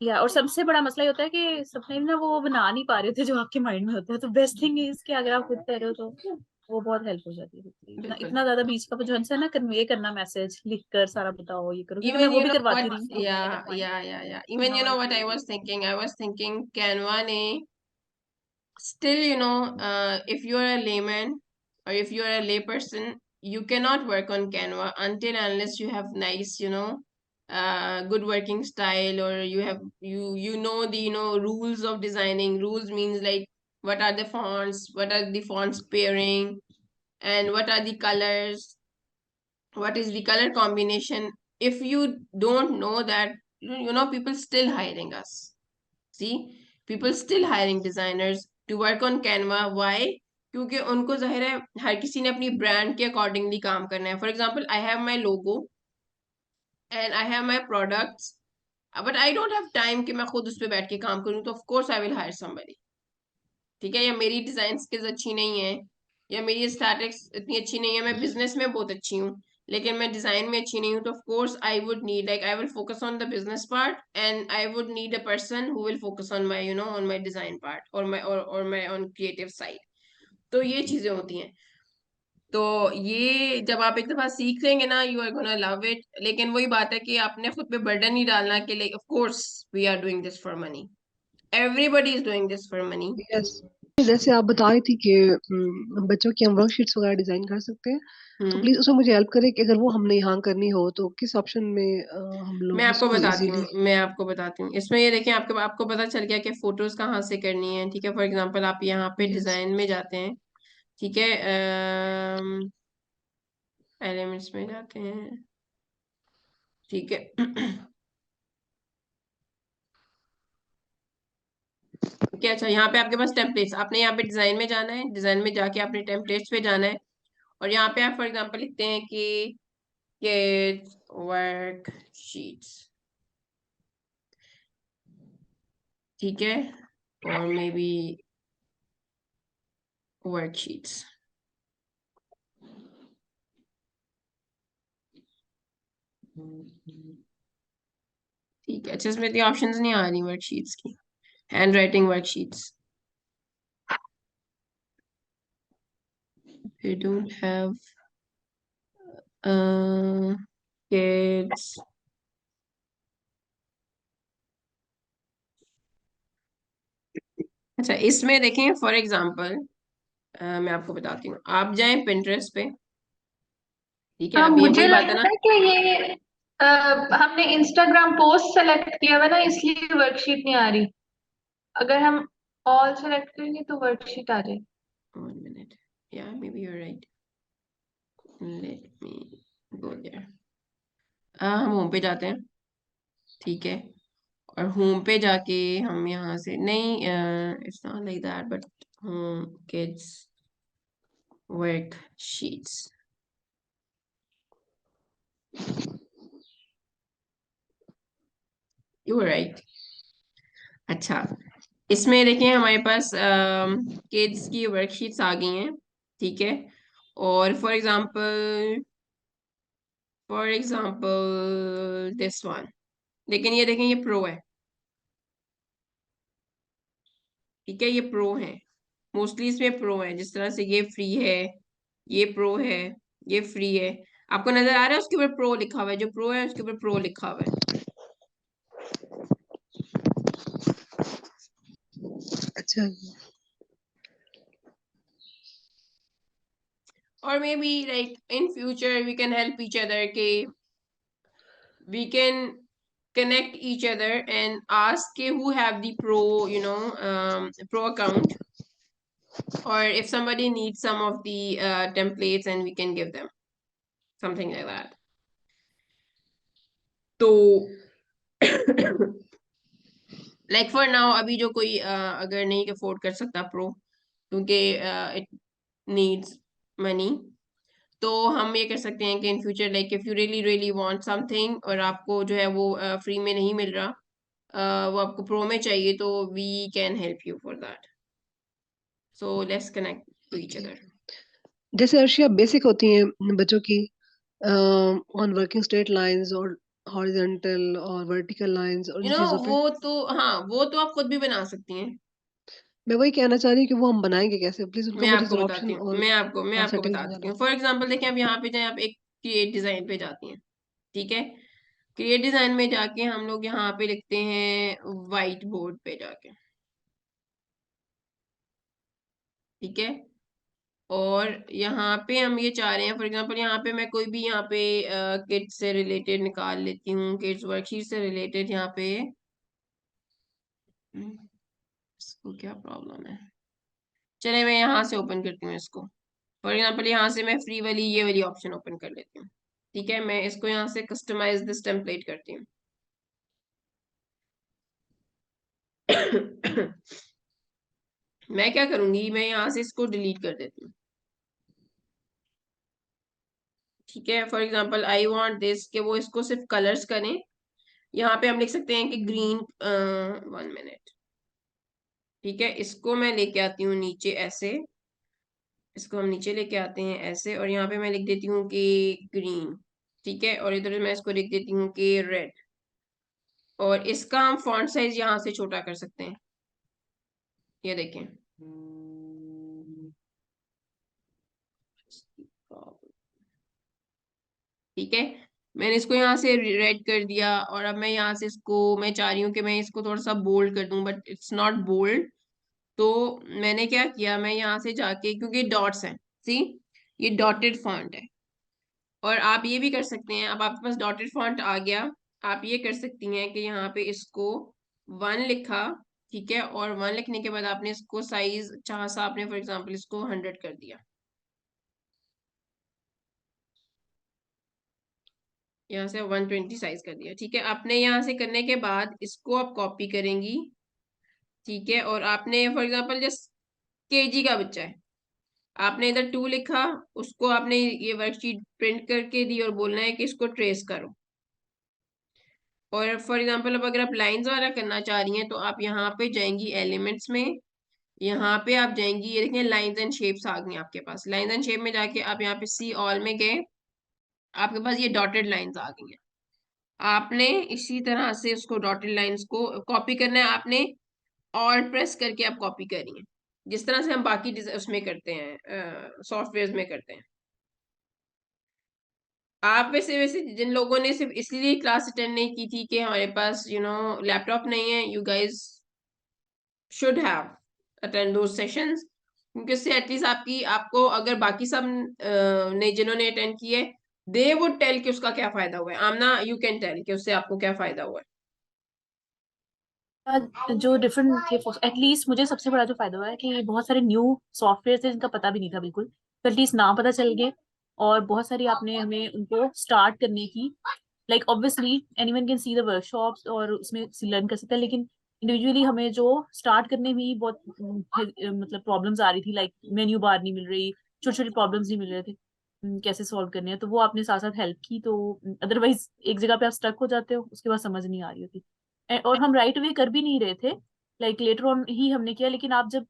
या और सबसे बड़ा मसला ये होता है कि सपने में ना वो बना नहीं पा रहे थे जो आपके माइंड में होता है, तो बेस्ट थिंग इज कि अगर आप खुद कर रहे हो तो वो बहुत हेल्प हो जाती है। इतना बिल्कुल। इतना ज्यादा बीच का जो है ना कन्वे करना मैसेज लिख कर सारा बताओ ये करो, क्योंकि मैं even वो you भी know करवाती what रही हूँ yeah yeah yeah yeah even what I was thinking Canva ने still if you are a layman or if you are a layperson, you cannot work on Canva until unless you have nice good working style, or you know the rules of designing. Rules means like what are the fonts, what are the fonts pairing, and what are the colors, what is the color combination. If you don't know that, people still hiring us. See, people still hiring designers to work on Canva. Why? क्योंकि उनको जाहिर है हर किसी ने अपनी brand के accordingly काम करना है। For example I have my logo and I have my products, but I don't have time कि मैं खुद उस पर बैठ के काम करूँ, तो of course I will hire somebody. ठीक है, या मेरी डिजाइन स्किल्स अच्छी नहीं है, या मेरी स्टैटिक्स इतनी अच्छी नहीं है, मैं बिजनेस में बहुत अच्छी हूँ लेकिन मैं डिजाइन में अच्छी नहीं हूँ, तो of course I would need like I will focus on the business part and I would need a person who will focus on my on my design part और माय ऑन क्रिएटिव साइड। तो ये चीजें होती हैं। तो ये जब आप एक दफा सीख लेंगे ना you are gonna love it. लेकिन वही बात है कि आपने खुद पे बर्डन नहीं डालना कि like of course we are doing this for money, everybody is doing this for money. Yes, जैसे आप बता रही थी कि बच्चों की हम वर्कशीट्स वगैरह डिजाइन कर सकते हैं, तो प्लीज उसमें मुझे हेल्प करें कि अगर वो हमने यहाँ करनी हो तो किस ऑप्शन में हम मैं लोग आपको उसको बताती हूँ इजीली। मैं आपको बताती हूँ इसमें ये देखिए आपके आपको पता चल गया कि फोटोज कहाँ से करनी है। ठीक है, फॉर एग्जांपल आप यहाँ पे यस। डिजाइन में जाते हैं। ठीक है, एलिमेंट्स में जाते हैं। ठीक है ठीक है, अच्छा यहाँ पे आपके पास टेम्पलेट्स, आपने यहाँ पे डिजाइन में जाना है, डिजाइन में जाके आपने टेम्पलेट्स पे जाना है और यहाँ पे आप फॉर एग्जांपल लिखते हैं कि किड्स वर्क शीट्स। ठीक है, और मे बी वर्कशीट्स। ठीक है, अच्छा इसमें इतनी ऑप्शंस नहीं आ रही वर्कशीट्स की। Hand writing worksheets, they don't have kids। अच्छा इसमें देखें फॉर एग्जांपल मैं आपको बताती हूँ, आप जाएं पिंटरेस्ट पे। ठीक है, अब ये मुझे वही बात है ना। लगता है कि ये हमने इंस्टाग्राम पोस्ट सेलेक्ट किया हुआ ना, इसलिए वर्कशीट नहीं आ रही। अगर हम ऑल सेलेक्ट करेंगे तो वर्कशीट आ जाएगी। 1 minute, yeah maybe you're right, let me go there। हम होम पे जाते हैं। ठीक है, और होम पे जाके हम यहाँ से नहीं, it's not like that but home kids worksheets. You are right. अच्छा इसमें देखिए हमारे पास किड्स की वर्कशीट्स आ गई हैं। ठीक है, और for example for example this one, लेकिन ये देखें ये प्रो है, ठीक है, ये प्रो है, मोस्टली इसमें प्रो है, जिस तरह से ये फ्री है, ये प्रो है, ये फ्री है, आपको नजर आ रहा है उसके ऊपर प्रो लिखा हुआ है, जो प्रो है उसके ऊपर प्रो लिखा हुआ है। अच्छा, और maybe like in future we can help each other के we can connect each other and ask who have the pro, pro account, or if somebody needs some of the templates, and we can give them something like that. तो like for now अभी जो कोई अगर नहीं afford कर सकता pro, क्योंकि it needs money, तो हम ये कर सकते हैं कि in future like if you really really want something और आपको जो है वो फ्री में नहीं मिल रहा, वो आपको प्रो में चाहिए, तो we can help you for that, so let's connect to each other. जैसे अर्शिया बेसिक होती हैं बच्चों की ऑन वर्किंग स्ट्रेट लाइंस और हॉरिजॉन्टल और वर्टिकल लाइंस और इन चीजों पे, वो तो हाँ, वो तो आप खुद भी बना सकती हैं। मैं वही कहना चाह रही हूँ कि वो हम बनाएंगे कैसे, प्लीज उनका मैं मुझे आपको जरा बताती ऑप्शन हूँ, और मैं आपको सेटिंग बता देती समझाना। हूँ। फॉर एग्जाम्पल देखिए, आप यहाँ पे जाए, आप एक क्रिएट डिजाइन पे जाती हैं, ठीक है, क्रिएट डिजाइन में जाके हम लोग यहाँ पे लिखते हैं व्हाइट बोर्ड पे जाके, ठीक है, और यहाँ पे हम ये चाह रहे हैं, फॉर एग्जांपल यहाँ पे मैं कोई भी यहाँ पे किड्स से रिलेटेड निकाल लेती हूँ, किड्स वर्कशीट से रिलेटेड यहाँ पे, इसको क्या प्रॉब्लम है, चले मैं यहाँ से ओपन करती हूँ इसको, फॉर एग्जांपल यहाँ से मैं फ्री वाली ये वाली ऑप्शन ओपन कर लेती हूँ, ठीक है, मैं इसको यहाँ से कस्टमाइज दिस टेम्पलेट करती हूँ। मैं क्या करूंगी, मैं यहाँ से इसको डिलीट कर देती हूँ, ठीक है, for example I want this कि वो इसको सिर्फ कलर्स करें, यहाँ पे हम लिख सकते हैं कि ग्रीन, 1 मिनट, ठीक है, इसको मैं लेके आती हूँ नीचे ऐसे, इसको हम नीचे लेके आते हैं ऐसे, और यहाँ पे मैं लिख देती हूँ कि ग्रीन, ठीक है, और इधर मैं इसको लिख देती हूँ कि रेड, और इसका हम फॉन्ट साइज यहाँ से छोटा कर सकते हैं, ये देखें, ठीक है, मैंने इसको यहाँ से रेड कर दिया, और अब मैं यहाँ से इसको, मैं चाह रही हूँ कि मैं इसको थोड़ा सा बोल्ड कर दूं, बट इट्स नॉट बोल्ड, तो मैंने क्या किया, मैं यहाँ से जाके, क्योंकि डॉट्स हैं, सी, ये डॉटेड फॉन्ट है, और आप ये भी कर सकते हैं, अब आपके पास डॉटेड फॉन्ट आ गया, आप ये कर सकती हैं कि यहाँ पे इसको 1 लिखा, ठीक है, और 1 लिखने के बाद आपने इसको साइज चाह सा, आपने फॉर एग्जाम्पल इसको 100 कर दिया, यहाँ से 120 साइज कर दिया, ठीक है, आपने यहाँ से करने के बाद इसको आप कॉपी करेंगी, ठीक है, और आपने फॉर एग्जाम्पल जस्ट केजी का बच्चा है, आपने इधर 2 लिखा, उसको आपने ये वर्कशीट प्रिंट करके दी और बोलना है कि इसको ट्रेस करो, और फॉर एग्जाम्पल अब अगर आप लाइंस वाला करना चाह रही हैं, तो आप यहाँ पे जाएंगी एलिमेंट्स में, यहाँ पे आप जाएंगी, ये देखें लाइंस एंड शेप्स आ गई आपके पास, लाइंस एंड शेप में जाके आप यहाँ पे सी ऑल में गए, आपके पास ये डॉटेड लाइंस आ गई हैं, आपने इसी तरह से उसको डॉटेड लाइंस को कॉपी करना है, आपने ऑल्ट प्रेस करके आप कॉपी करिए, जिस तरह से हम बाकी उसमें करते हैं, सॉफ्टवेयर में करते हैं। आप वैसे वैसे जिन लोगों ने सिर्फ इसलिए क्लास अटेंड नहीं की थी कि हमारे पास लैपटॉप नहीं है, you guys should have attend those sessions, क्योंकि उससे एटलीस्ट आपको अगर बाकी सब ने जिन्होंने अटेंड किए, दे वुड टेल कि उसका क्या फायदा हुआ है, आमना यू कैन टेल कि उससे आपको क्या फायदा हुआ है। जो डिफरेंट थे, एटलीस्ट मुझे सबसे बड़ा जो फायदा हुआ है कि बहुत सारे न्यू सॉफ्टवेयर थे जिनका पता भी नहीं था बिल्कुल, तो एटलीस्ट नाम पता चल गए, और बहुत सारी आपने हमें उनको स्टार्ट करने की, like obviously anyone can see the workshops और उसमें लर्न कर सकते हैं, लेकिन इंडिविजुअली हमें जो स्टार्ट करने में ही बहुत मतलब प्रॉब्लम्स आ रही थी, लाइक मेन्यू बार नहीं मिल रही, छोटे छोटे प्रॉब्लम्स नहीं मिल रहे थे, कैसे सॉल्व करने हैं, तो वो आपने साथ साथ हेल्प की, तो अदरवाइज एक जगह पे आप स्टक हो जाते हो, उसके बाद समझ नहीं आ रही होती, और हम राइट वे कर भी नहीं रहे थे, लाइक लेटर ऑन ही हमने किया, लेकिन आप जब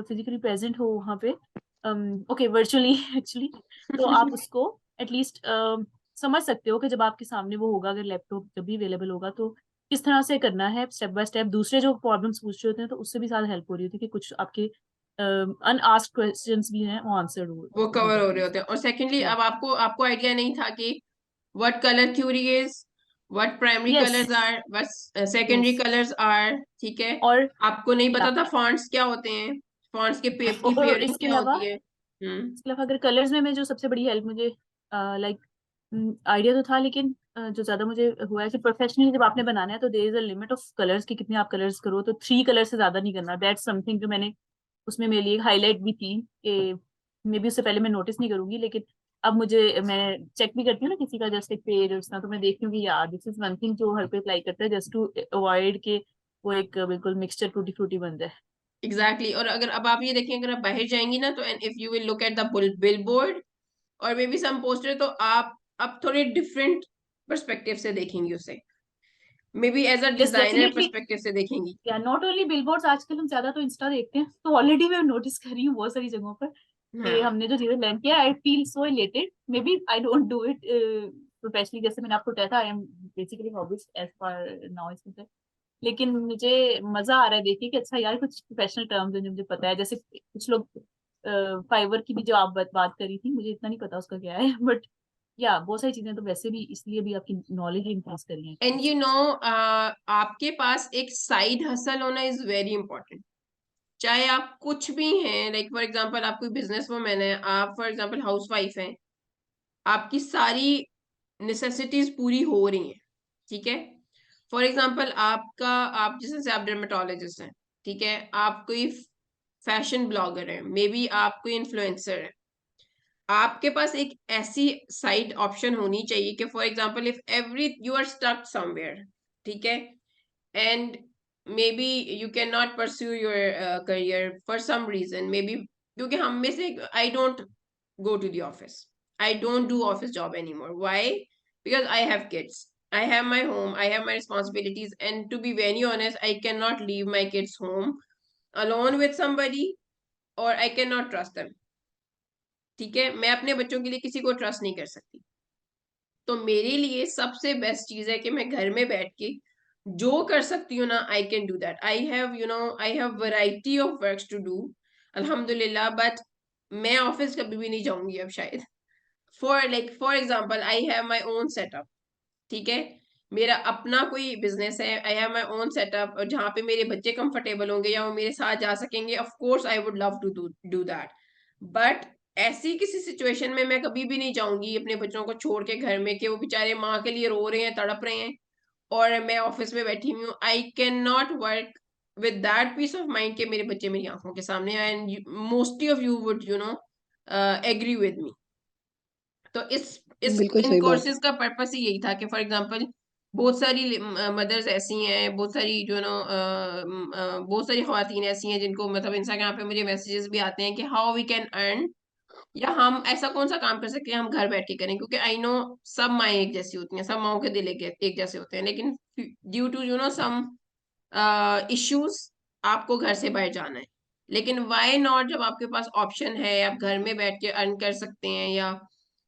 फिजिकली प्रेजेंट हो वहाँ पे, ओके वर्चुअली एक्चुअली, तो आप उसको एटलीस्ट समझ सकते हो कि जब आपके सामने वो होगा, अगर लैपटॉप जब भी अवेलेबल होगा तो किस तरह से करना है स्टेप बाय स्टेप। दूसरे जो प्रॉब्लम्स पूछ रहे होते हैं तो उससे भी ज्यादा हेल्प हो रही होती है कि कुछ आपके अनआस्क्ड क्वेश्चंस भी हैं वो आंसर वो हो कवर हो जाते रहे हैं। होते हैं। और सेकेंडली या अब आपको आपको आइडिया नहीं था कि what color theory is, what primary yes colors are, what secondary yes colors are, ठीक है। और आपको नहीं या पता था fonts क्या होते हैं, fonts के की और पेयरिंग क्या होती है। इसके अलावा अगर कलर्स में मैं जो सबसे बड़ी हेल्प मुझे लाइक आइडिया तो था, लेकिन जो ज्यादा मुझे हुआ है कि प्रोफेशनली जब आपने बनाना है तो there is a limit of colours कि कितने आप कलर्स करो, तो 3 कलर से ज्यादा नहीं करना। दैट्स समथिंग जो मैंने उसमें मेरे लिए हाईलाइट भी थी कि मे बी उससे पहले मैं नोटिस नहीं करूंगी, लेकिन अब मुझे मैं चेक भी करती हूँ ना किसी का जस्ट एक पेज उसका, तो मैं देखती हूँ कि यार दिस इज वन थिंग जो हर कोई अप्लाई करता है जस्ट टू अवॉइड के वो एक बिल्कुल मिक्सचर टूटी फ्रूटी बन जाए। एग्जैक्टली और अगर अब आप ये देखें, अगर आप बाहर जाएंगी ना तो and if you will look at the bill board और मे बी सम पोस्टर, तो आप अब थोड़े डिफरेंट पर्सपेक्टिव से देखेंगी उसे, maybe as a yes designer definitely. Perspective से देखेंगी। या नॉट ओनली बिलबोर्ड्स, आजकल हम ज्यादा तो इंस्टा देखते हैं, तो ऑलरेडी मैं नोटिस कर रही हूँ बहुत सारी जगहों पर कि हाँ हमने जो चीजें लर्न किया, I feel so elated. Maybe I don't do it professionally, जैसे मैंने आपको बताया था I am basically hobbies as per now इसमें, लेकिन मुझे मजा आ रहा है देखिए कि अच्छा यार कुछ प्रोफेशनल टर्म्स हैं जो मुझे पता है, जैसे कुछ लोग फाइवर की भी जो आप बात करी थी, मुझे इतना नहीं पता उसका क्या है बट या बहुत सारी चीजें तो वैसे भी इसलिए भी आपकी नॉलेज इंक्रीज करी है एंड यू एटलीस्ट। नो आपके पास एक साइड हसल होना इज वेरी इंपॉर्टेंट। चाहे आप कुछ भी हैं, लाइक फॉर एग्जांपल आप कोई बिजनेस वुमन है, आप फॉर एग्जांपल हाउस वाइफ हैं, आपकी सारी नेसेसिटीज पूरी हो रही हैं, ठीक है। फॉर एग्जांपल आपका, आप जैसे से आप डर्मेटोलॉजिस्ट हैं, ठीक है, आप कोई फैशन ब्लॉगर है, मे बी आप कोई इन्फ्लुएंसर है, आपके पास एक ऐसी साइड ऑप्शन होनी चाहिए कि for example if every you are stuck somewhere, ठीक है, and maybe you cannot pursue your career for some reason, maybe क्योंकि हम में से I don't go to the office, I don't do office job anymore. Why? Because I have kids, I have my home, I have my responsibilities, and to be very honest, I cannot leave my kids home alone with somebody, or I cannot trust them, ठीक है। मैं अपने बच्चों के लिए किसी को trust नहीं कर सकती। तो मेरे लिए सबसे बेस्ट चीज है कि मैं घर में बैठ के जो कर सकती हूँ ना, I can do that. I have I have variety of works to do अल्हम्दुलिल्लाह, बट मैं ऑफिस कभी भी नहीं जाऊंगी अब शायद। For example I have my own setup, ठीक है, मेरा अपना कोई बिजनेस है, I have my own setup, और जहाँ पे मेरे बच्चे कंफर्टेबल होंगे या वो मेरे साथ जा सकेंगे, of course I would love to do that. But ऐसी किसी सिचुएशन में मैं कभी भी नहीं चाहूंगी अपने बच्चों को छोड़ के घर में कि वो बेचारे माँ के लिए रो रहे हैं, तड़प रहे हैं, और मैं ऑफिस में बैठी हुई हूँ। I can not work with that peace of mind कि मेरे बच्चे मेरी आंखों के सामने, and mostly of you would agree with me. तो इस बिल्कुल इन सही बात। कोर्सेज का पर्पस ही यही था कि फॉर एग्जांपल बहुत सारी मदर्स ऐसी हैं, बहुत सारी बहुत सारी खवातीन ऐसी हैं जिनको मतलब इंस्टाग्राम पे मुझे मैसेजेस भी आते हैं कि हाउ वी कैन अर्न, या हम ऐसा कौन सा काम कर सकते हैं हम घर बैठ के करें, क्योंकि आई नो सब माएँ एक जैसी होती हैं, सब माओं के दिल एक जैसे होते हैं, लेकिन ड्यू टू सम इश्यूज आपको घर से बाहर जाना है। लेकिन वाई नॉट, जब आपके पास ऑप्शन है, आप घर में बैठ के अर्न कर सकते हैं, या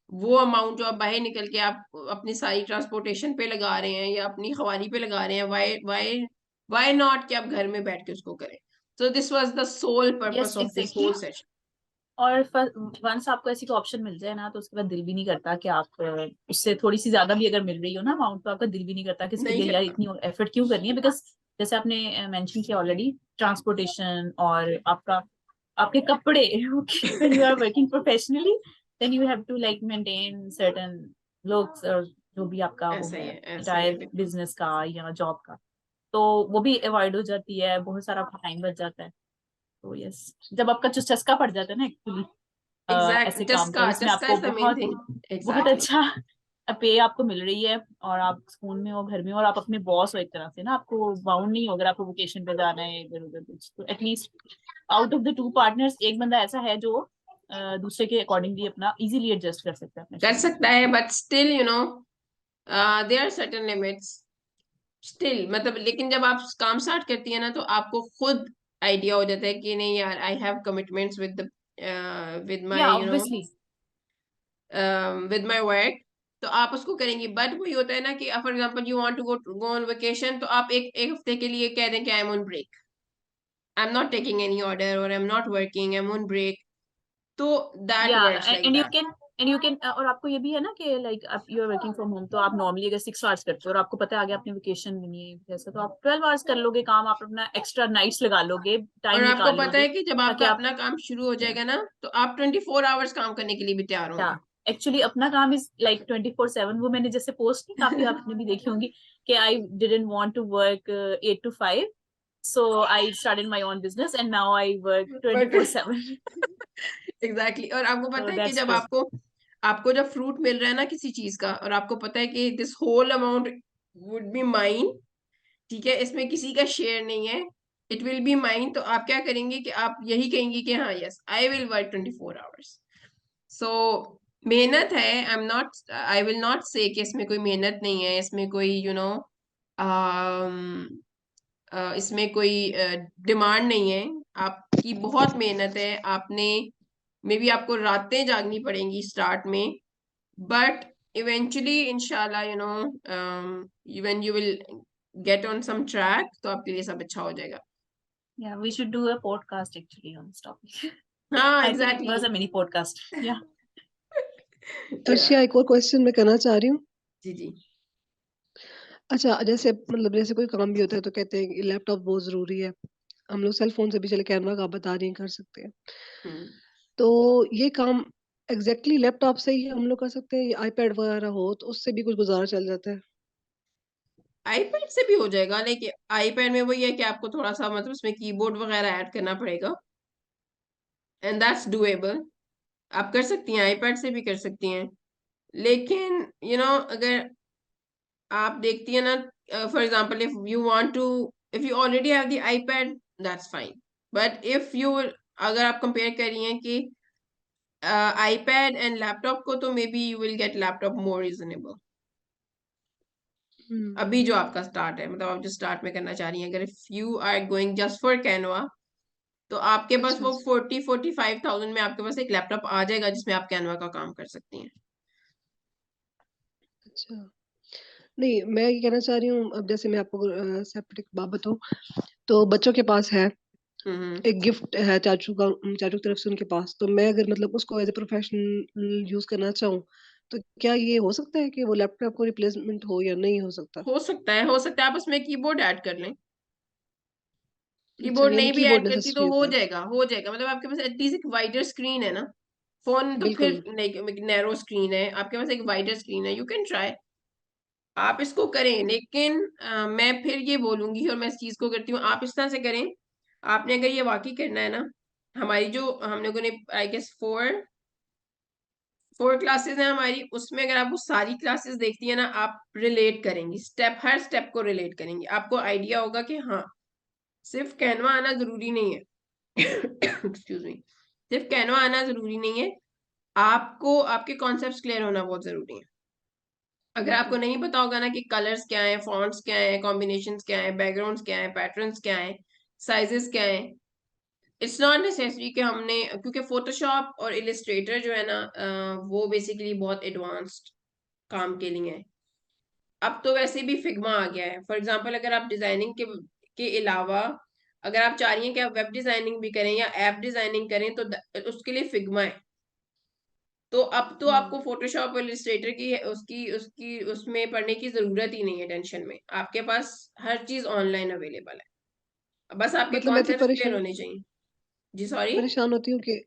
वो अमाउंट जो आप बाहर निकल के आप अपनी सारी ट्रांसपोर्टेशन पे लगा रहे हैं या अपनी खवारी पे लगा रहे हैं, वाई वाई वाई नॉट कि आप घर में बैठ के उसको करें। So this was the sole purpose yes of this exactly. Whole session. और वंस आपको ऐसी कोई ऑप्शन मिल जाए ना तो उसके बाद दिल भी नहीं करता कि आप उससे थोड़ी सी ज्यादा भी अगर मिल रही हो ना अमाउंट, तो आपका दिल भी नहीं करता कि इसके नहीं लिए यार करता। इतनी एफर्ट क्यों करनी है। बिकॉज जैसे आपने मेंशन किया ऑलरेडी, ट्रांसपोर्टेशन और आपका आपके कपड़े when you are working professionally then you have to like maintain certain looks, और जो भी आपका वो ऐसा ही है है, ऐसा ही है, अटायर बिल्कुल। बिजनेस का या जॉब का, तो वो भी अवॉइड हो जाती है, बहुत सारा टाइम बच जाता है। तो यस, जब आपका जो चस्का पड़ जाता है ना एक्चुअली एग्जैक्ट, ऐसे काम का चस्का, जिसमें चस्का आपको इज द मेन बहुत थिंग, बहुत एग्जैक्टली। अच्छा पे आपको मिल रही है, और आप स्कूल में हो घर में हो, और आप अपने बॉस हो एक तरह से ना, आपको बाउंड नहीं हो अगर आपको वोकेशन पे जाना है इधर उधर कुछ, तो at least out of the 2 partners एक बंदा ऐसा है जो दूसरे के अकॉर्डिंगली अपना इजीली एडजस्ट कर सकता है अपने कर शेड्यूल सकता है, but still there are certain limits still, मतलब लेकिन जब आप काम स्टार्ट करती है ना तो आपको खुद आइडिया हो जाता है कि नहीं यार, आई हैव कमिटमेंट्स विद या my obviously. With my work. तो आप उसको करेंगी। बट वही होता है ना कि for example you want to go on vacation, तो आप एक हफ्ते के लिए कह दें कि I am on break, I am not taking any order, और I am not working, I am on break, तो that works like and that. You can और आपको ये भी है ना कि लाइक आप you are working from home, तो आप नॉर्मली अगर 6 आवर्स करते हो और आपको पता है आगे आपने वेकेशन भी नहीं है जैसा, तो आप 12 आवर्स कर लोगे काम, आप अपना एक्स्ट्रा नाइट्स लगा लोगे, और टाइम आपको निकाल पता लोगे है कि जब ताकि आपका आप अपना काम शुरू हो जाएगा ना, तो आप 24 आवर्स काम करने के लिए भी तैयार या होंगे। एक्चुअली अपना काम इज लाइक 24/7। वो मैंने जैसे पोस्ट नहीं काफी आपने भी देखी होंगी कि I didn't want to work 8 to 5, so I started my own business and now I work 24/7. Exactly. और आपको So पता है कि that's जब true. आपको आपको जब फ्रूट मिल रहा है ना किसी चीज का, और आपको पता है कि this whole amount would be mine, ठीक है, इसमें किसी का शेयर नहीं है, इट विल बी माइन, तो आप क्या करेंगे कि आप यही कहेंगे कि हाँ yes I will work 24 hours. So मेहनत है, आई विल नॉट से कि इसमें कोई मेहनत नहीं है, इसमें कोई इसमें कोई डिमांड नहीं है। आपकी बहुत मेहनत है, आपने मे बी आपको रातें जागनी पड़ेंगी स्टार्ट में, बट इवेंचुअली इंशाल्लाह when you will get on some track, तो आपके लिए सब अच्छा हो जाएगा। Yeah, we should do a podcast actually on this topic. हाँ I think it exactly. was a mini podcast. Yeah. Arshia, एक और क्वेश्चन मैं करना चाह रही हूँ। जी जी। अच्छा, जैसे मतलब जैसे कोई काम भी होता है तो कहते हैं कि लैपटॉप बहुत जरूरी है। हम लोग सेल फोन से भी चले कैनवा का आप बता रही हैं कर सकते हैं, हम्म। तो ये काम एग्जैक्टली लैपटॉप से ही हम लोग कर सकते हैं, आईपैड वगैरह हो तो उससे भी कुछ गुजारा चल जाता है? आईपैड से भी हो जाएगा, लेकिन आईपैड में वही है कि आपको थोड़ा सा मतलब उसमें कीबोर्ड वगैरह ऐड करना पड़ेगा, एंड दैट्स डूएबल। आप कर सकती हैं, आईपैड से भी कर सकती हैं, लेकिन अगर आप देखती हैं ना, for example if you already have the iPad, that's fine, but if you अगर आप कंपेयर कर रही हैं कि आईपैड एंड लैपटॉप को, तो may be you will gate laptop more reasonable. अभी जो आपका स्टार्ट है, मतलब आप जो स्टार्ट में करना चाह रही हैं, अगर if you are going just for Canva, तो आपके पास अच्छा वो 40-45,000 में आपके पास एक लैपटॉप आ जाएगा जिसमें आप कैनवा का काम कर सकती हैं। अच्छा, नहीं मैं ये कहना चाह रही हूँ, अब जैसे मैं आपको सेपरेट एक बात बताऊँ, तो बच्चों के पास है हम्म। एक गिफ्ट है चाचू की तरफ से उनके पास, तो मैं अगर मतलब उसको एज ए प्रोफेशनल यूज करना चाहूँ, तो क्या ये हो सकता है कि वो लैपटॉप को रिप्लेसमेंट हो या नहीं हो सकता? हो सकता है आप उसमें कीबोर्ड ऐड कर लें। अच्छा, कीबोर्ड यानी नहीं भी कीबोर्ड ऐड करती तो नेसेसरी हो होता है? जाएगा, मतलब आपके पास एटलीस्ट एक वाइडर स्क्रीन है ना। फोन तो बिल्कुल। फिर नैरो स्क्रीन है, आपके पास एक वाइडर स्क्रीन है, यू कैन ट्राई, आप इसको करें। लेकिन मैं फिर ये बोलूंगी, और मैं इस चीज को करती हूँ, आप इस तरह से करें। आपने अगर ये वाकई करना है ना, हमारी जो हम लोगों ने आई गेस फोर क्लासेस है हमारी, उसमें अगर आप वो सारी क्लासेस देखती है ना, आप रिलेट करेंगी, हर स्टेप को रिलेट करेंगी, आपको आइडिया होगा कि हाँ सिर्फ कैनवा आना जरूरी नहीं है। एक्सक्यूज मी, सिर्फ कैनवा आना जरूरी नहीं है, आपको आपके कॉन्सेप्ट्स क्लियर होना बहुत जरूरी है। अगर आपको नहीं पता होगा ना कि कलर्स क्या है, फॉन्ट्स क्या है, कॉम्बिनेशंस क्या है, बैकग्राउंड्स क्या है, पैटर्न्स क्या है, साइजेस क्या है, इट्स नॉट नेसेसरी कि हमने, क्योंकि फोटोशॉप और इलिस्ट्रेटर जो है ना, वो बेसिकली बहुत एडवांस्ड काम के लिए है। अब तो वैसे भी फिग्मा आ गया है, फॉर एग्जांपल अगर आप डिजाइनिंग के अलावा अगर आप चाह रही हैं कि आप वेब डिजाइनिंग भी करें या ऐप डिजाइनिंग करें, तो उसके लिए फिग्मा है। तो अब तो आपको फोटोशॉप और इलिस्ट्रेटर की उसकी उसकी उसमें पढ़ने की जरूरत ही नहीं है, टेंशन में आपके पास हर चीज ऑनलाइन अवेलेबल है, बस आपके मतलब मैं इतनी कॉन्सेप्ट्स क्लियर होने चाहिए। जी सॉरी। परेशान होती हूँ कि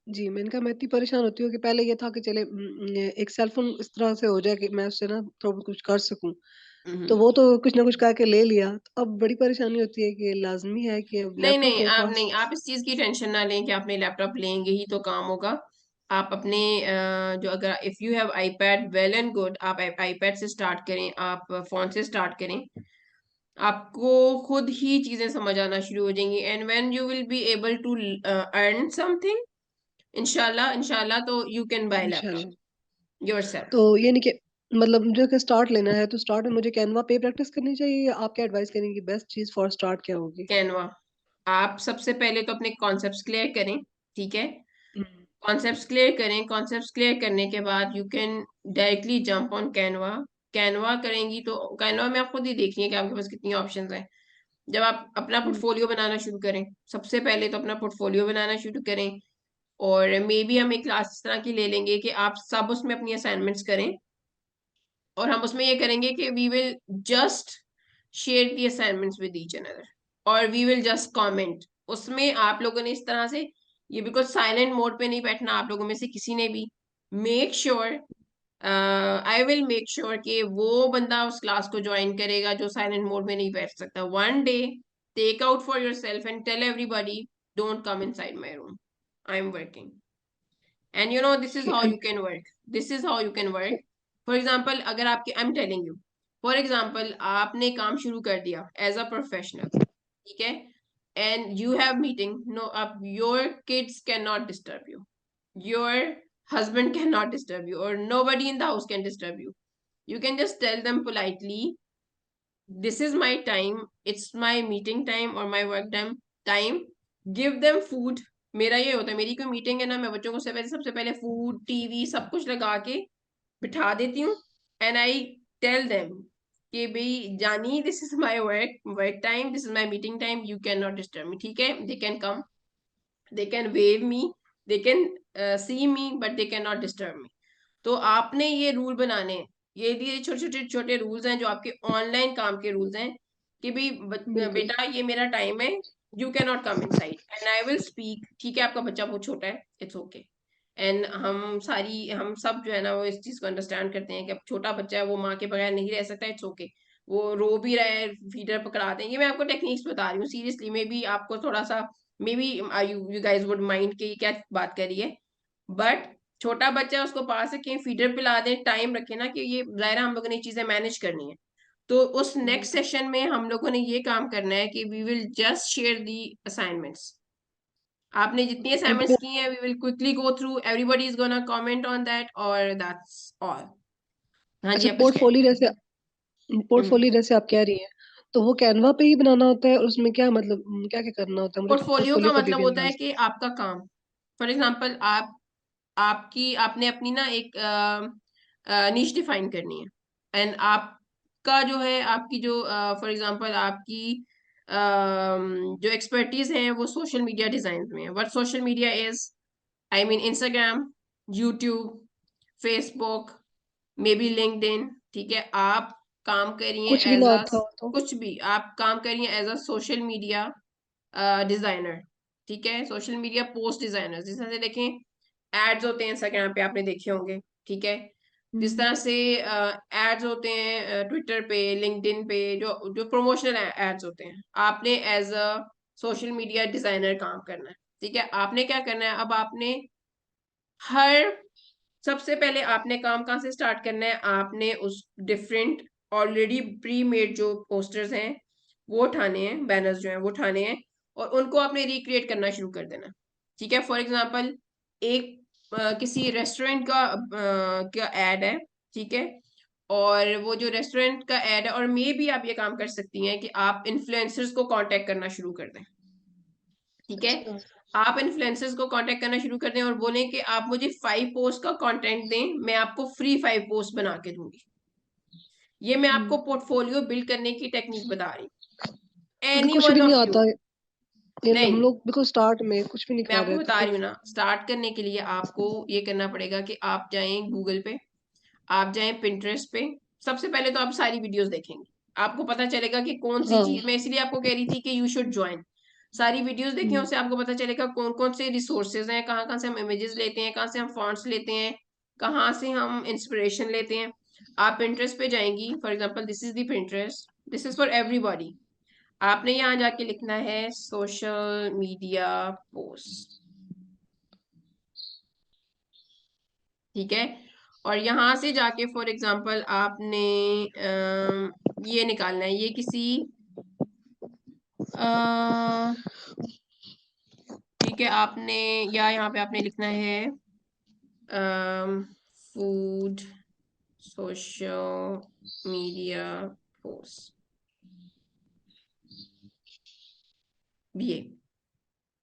जी, मैंने कहा मैं इतनी परेशान होती हूँ कि पहले ये था कि चले एक सेल फोन इस तरह से हो जाए कि मैं उससे ना थोड़ा बहुत कुछ कर सकूं, तो वो तो कुछ ना कुछ करके ले लिया, तो अब बड़ी परेशानी होती है कि लाजमी है कि अब नहीं लैपटॉप नहीं, मेरे पास। आप इस चीज की टेंशन ना लें कि आपने लैपटॉप लेंगे ही तो काम होगा। आप अपने जो अगर if you have iPad, well and good, आप आईपैड से स्टार्ट करें, आप फोन से स्टार्ट करें, आपको खुद ही चीजें समझ आना शुरू हो जाएंगी, and when you will be able to earn something, इंशाल्लाह इंशाल्लाह, तो यू कैन बाय इंशाल्लाह। Laptop yourself. तो ये नहीं कि मतलब मुझे अगर स्टार्ट लेना है तो स्टार्ट में मुझे कैनवा पे प्रैक्टिस करनी चाहिए, या आप क्या एडवाइस करेंगे बेस्ट चीज फॉर स्टार्ट क्या होगी? कैनवा, आप सबसे पहले तो अपने कॉन्सेप्ट्स क्लियर करें, ठीक है, कॉन्सेप्ट्स क्लियर करें। कॉन्सेप्ट्स क्लियर करने के बाद you can directly jump on Canva. Canva करेंगी तो कैनवा में आप खुद ही देखिए कि आपके पास कितनी ऑप्शंस हैं। जब आप अपना पोर्टफोलियो बनाना शुरू करें, सबसे पहले तो अपना पोर्टफोलियो बनाना शुरू करें, और मे बी हम एक क्लास इस तरह की ले लेंगे कि आप सब उसमें अपनी असाइनमेंट्स करें, और हम उसमें ये करेंगे कि we will just share the assignments with each another, और वी विल जस्ट कमेंट। उसमें आप लोगों ने इस तरह से, ये बिल्कुल साइलेंट मोड पे नहीं बैठना आप लोगों में से किसी ने भी। Make sure, I will make sure कि वो बंदा उस क्लास को ज्वाइन करेगा जो साइलेंट मोड में नहीं बैठ सकता। One day take out for yourself and tell everybody, don't come inside my room, I am working. And you know, this is how you can work. This is how you can work. For example, अगर आपके, I'm telling you, for example, आपने काम शुरू कर दिया as a professional, ठीक है, and you have meeting. No, your kids cannot disturb you. Your husband cannot disturb you, or nobody in the house can disturb you. You can just tell them politely, this is my time, it's my meeting time or my work time. Give them food. मेरा ये होता है, मेरी कोई meeting है ना, मैं बच्चों को सबसे पहले फूड, टीवी, सब कुछ लगा के बिठा देती हूँ, एंड आई टेल देम कि भाई जानी, this is my work time, this is my meeting time, you can not disturb me, ठीक है। They can come, they can wave me, they can see me, but they can not disturb me. तो आपने ये rule बनाने हैं, ये छोटे rules हैं जो आपके ऑनलाइन काम के रूल्स हैं कि भाई बेटा ये मेरा टाइम है, you can not come inside and I will speak, ठीक है। आपका बच्चा बहुत छोटा है, इट्स ओके। एंड हम सब जो है ना वो इस चीज को अंडरस्टैंड करते हैं कि अब छोटा बच्चा है, वो माँ के बगैर नहीं रह सकता, इट्स ओके। वो रो भी रहा है, फीडर पकड़ा दें, ये मैं आपको टेक्निक्स बता रही हूँ सीरियसली। मे बी आपको थोड़ा सा, may be you guys would mind कि ये क्या बात कर रही है, बट छोटा बच्चा है, उसको पास रखें, फीडर पिला दें, टाइम रखें ना, कि ये जाहिर हम लोगों ने चीजें मैनेज करनी है। तो उस नेक्स्ट सेशन में हम लोगों ने ये काम करना है कि we will just share the assignments. आपने जितनी असाइनमेंट्स की हैं, we will quickly go through, everybody is gonna comment on that, और दैट्स ऑल। हाँ जी, अच्छा, आप कुछ कहें। पोर्टफोलियो जैसे आप कह रही हैं, तो वो कैनवा पे ही बनाना होता है, और उसमें क्या मतलब क्या क्या करना होता है, मुझे पोर्टफोलियो का पोर्टफोलियो का मतलब डिटेल होता है कि आपका काम, फॉर एग्जाम्पल आपने अपनी ना एक नीश डिफाइन करनी है, एंड आपका जो है, आपकी जो फॉर एग्जांपल आपकी जो एक्सपर्टीज है वो सोशल मीडिया डिजाइन में है। What social media is, I mean Instagram, YouTube, Facebook, may be LinkedIn, ठीक है। आप काम करिए कुछ भी एज ना अ, आता हो तो। कुछ भी आप काम करिए as a social media designer, ठीक है। सोशल मीडिया पोस्ट डिजाइनर, जिस तरह से देखें एड्स होते हैं इंस्टाग्राम पे, आपने देखे होंगे, ठीक है। जिस तरह से एड्स होते हैं ट्विटर पे, लिंक्डइन पे, जो जो प्रमोशनल एड्स होते हैं, आपने as a social media designer काम करना है, ठीक है। आपने क्या करना है, अब आपने हर, सबसे पहले आपने काम कहाँ से स्टार्ट करना है, आपने उस डिफरेंट ऑलरेडी प्री मेड जो पोस्टर्स हैं वो उठाने हैं, बैनर्स जो हैं वो उठाने हैं, और उनको आपने रिक्रिएट करना शुरू कर देना, ठीक है। फॉर एग्जांपल एक किसी रेस्टोरेंट का एड है, ठीक है, और वो जो रेस्टोरेंट का एड है, और मे भी आप ये काम कर सकती हैं कि आप इन्फ्लुएंसर्स को कांटेक्ट करना शुरू कर दें, ठीक है। अच्छा। आप इन्फ्लुएंसर्स को कांटेक्ट करना शुरू कर दें और बोलें कि आप मुझे 5 पोस्ट का कंटेंट दें, मैं आपको फ्री 5 पोस्ट बना के दूंगी। ये मैं आपको पोर्टफोलियो बिल्ड करने की टेक्निक बता रही हूँ। मुझे एनी कुछ वन भी नहीं ऑफ यू, आता है, ये हम नहीं, लोग बिल्कुल स्टार्ट में कुछ भी नहीं मैं कर आपको रहे थे बता तो। रही हूँ ना, स्टार्ट करने के लिए आपको ये करना पड़ेगा कि आप जाएं गूगल पे, आप जाएं पिंटरेस्ट पे। सबसे पहले तो आप सारी वीडियोस देखेंगे, आपको पता चलेगा कि कौन सी हाँ। चीज, मैं इसलिए आपको कह रही थी कि यू शुड ज्वाइन। सारी वीडियोस देखें, उससे आपको पता चलेगा कौन कौन से रिसोर्सेज हैं, कहाँ कहाँ से हम इमेजेस लेते हैं, कहाँ से हम फॉन्ट्स लेते हैं, कहाँ से हम इंस्पिरेशन लेते हैं। आप पिंटरेस्ट पे जाएंगी, for example this is the Pinterest, this is for everybody. आपने यहाँ जाके लिखना है सोशल मीडिया पोस्ट, ठीक है। और यहाँ से जाके फॉर एग्जाम्पल आपने ये निकालना है, ये किसी ठीक है, आपने, या यहाँ पे आपने लिखना है फूड सोशल मीडिया पोस्ट, ये,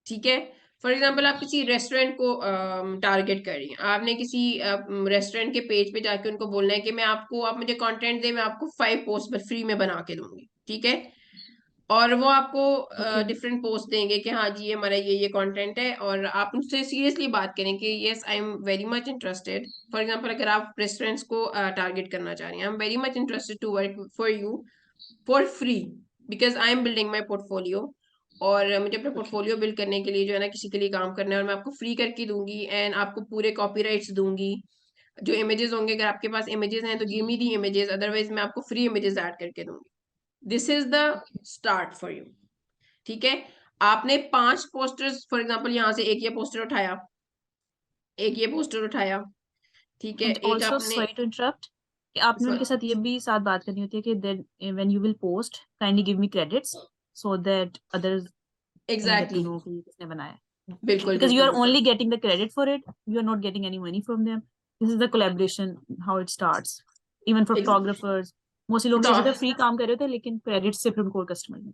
ठीक है। फॉर एग्जाम्पल आप किसी रेस्टोरेंट को टारगेट कर रही हैं, आपने किसी रेस्टोरेंट के पेज पे जाके उनको बोलना है कि मैं आपको, आप मुझे कंटेंट दे, मैं आपको 5 पोस्ट फ्री में बना के दूंगी, ठीक है। और वो आपको ओके डिफरेंट पोस्ट देंगे कि हाँ जी हमारा ये कंटेंट है, और आप उनसे सीरियसली बात करें कि yes I am very much interested. For example अगर आप रेस्टोरेंट्स को टारगेट करना चाह रही हैं, I am very much interested to work for you for free because I am building my portfolio, और मुझे अपना पोर्टफोलियो बिल्ड करने के लिए जो है ना किसी के लिए काम करना है, और मैं आपको फ्री करके दूंगी एंड आपको पूरे कॉपीराइट्स दूंगी। जो इमेजेस होंगे, अगर आपके पास इमेजेस हैं तो गिव मी दी इमेजेस, अदरवाइज मैं आपको फ्री इमेजेस ऐड करके दूंगी। This is the start for you, ठीक है। आपने 5 पोस्टर्स, फॉर एग्जांपल यहाँ से एक ये पोस्टर उठाया, एक ये पोस्टर उठाया, ठीक है, एंड एक ऑल्सो आपने सॉरी टू इंटरप्ट कि आपने उनके साथ ये भी साथ बात करनी होती है कि then when you will post kindly give me credits so that others can get to exactly know कि ये किसने बनाया है, बिल्कुल because you बिल्कुल are बिल्कुल only getting the credit for it, you are not getting any money from them. This is the collaboration how it starts, even for photographers. Mostly लोग जैसे फ्री काम कर रहे होते हैं लेकिन क्रेडिट से फिर उनको कस्टमर नहीं।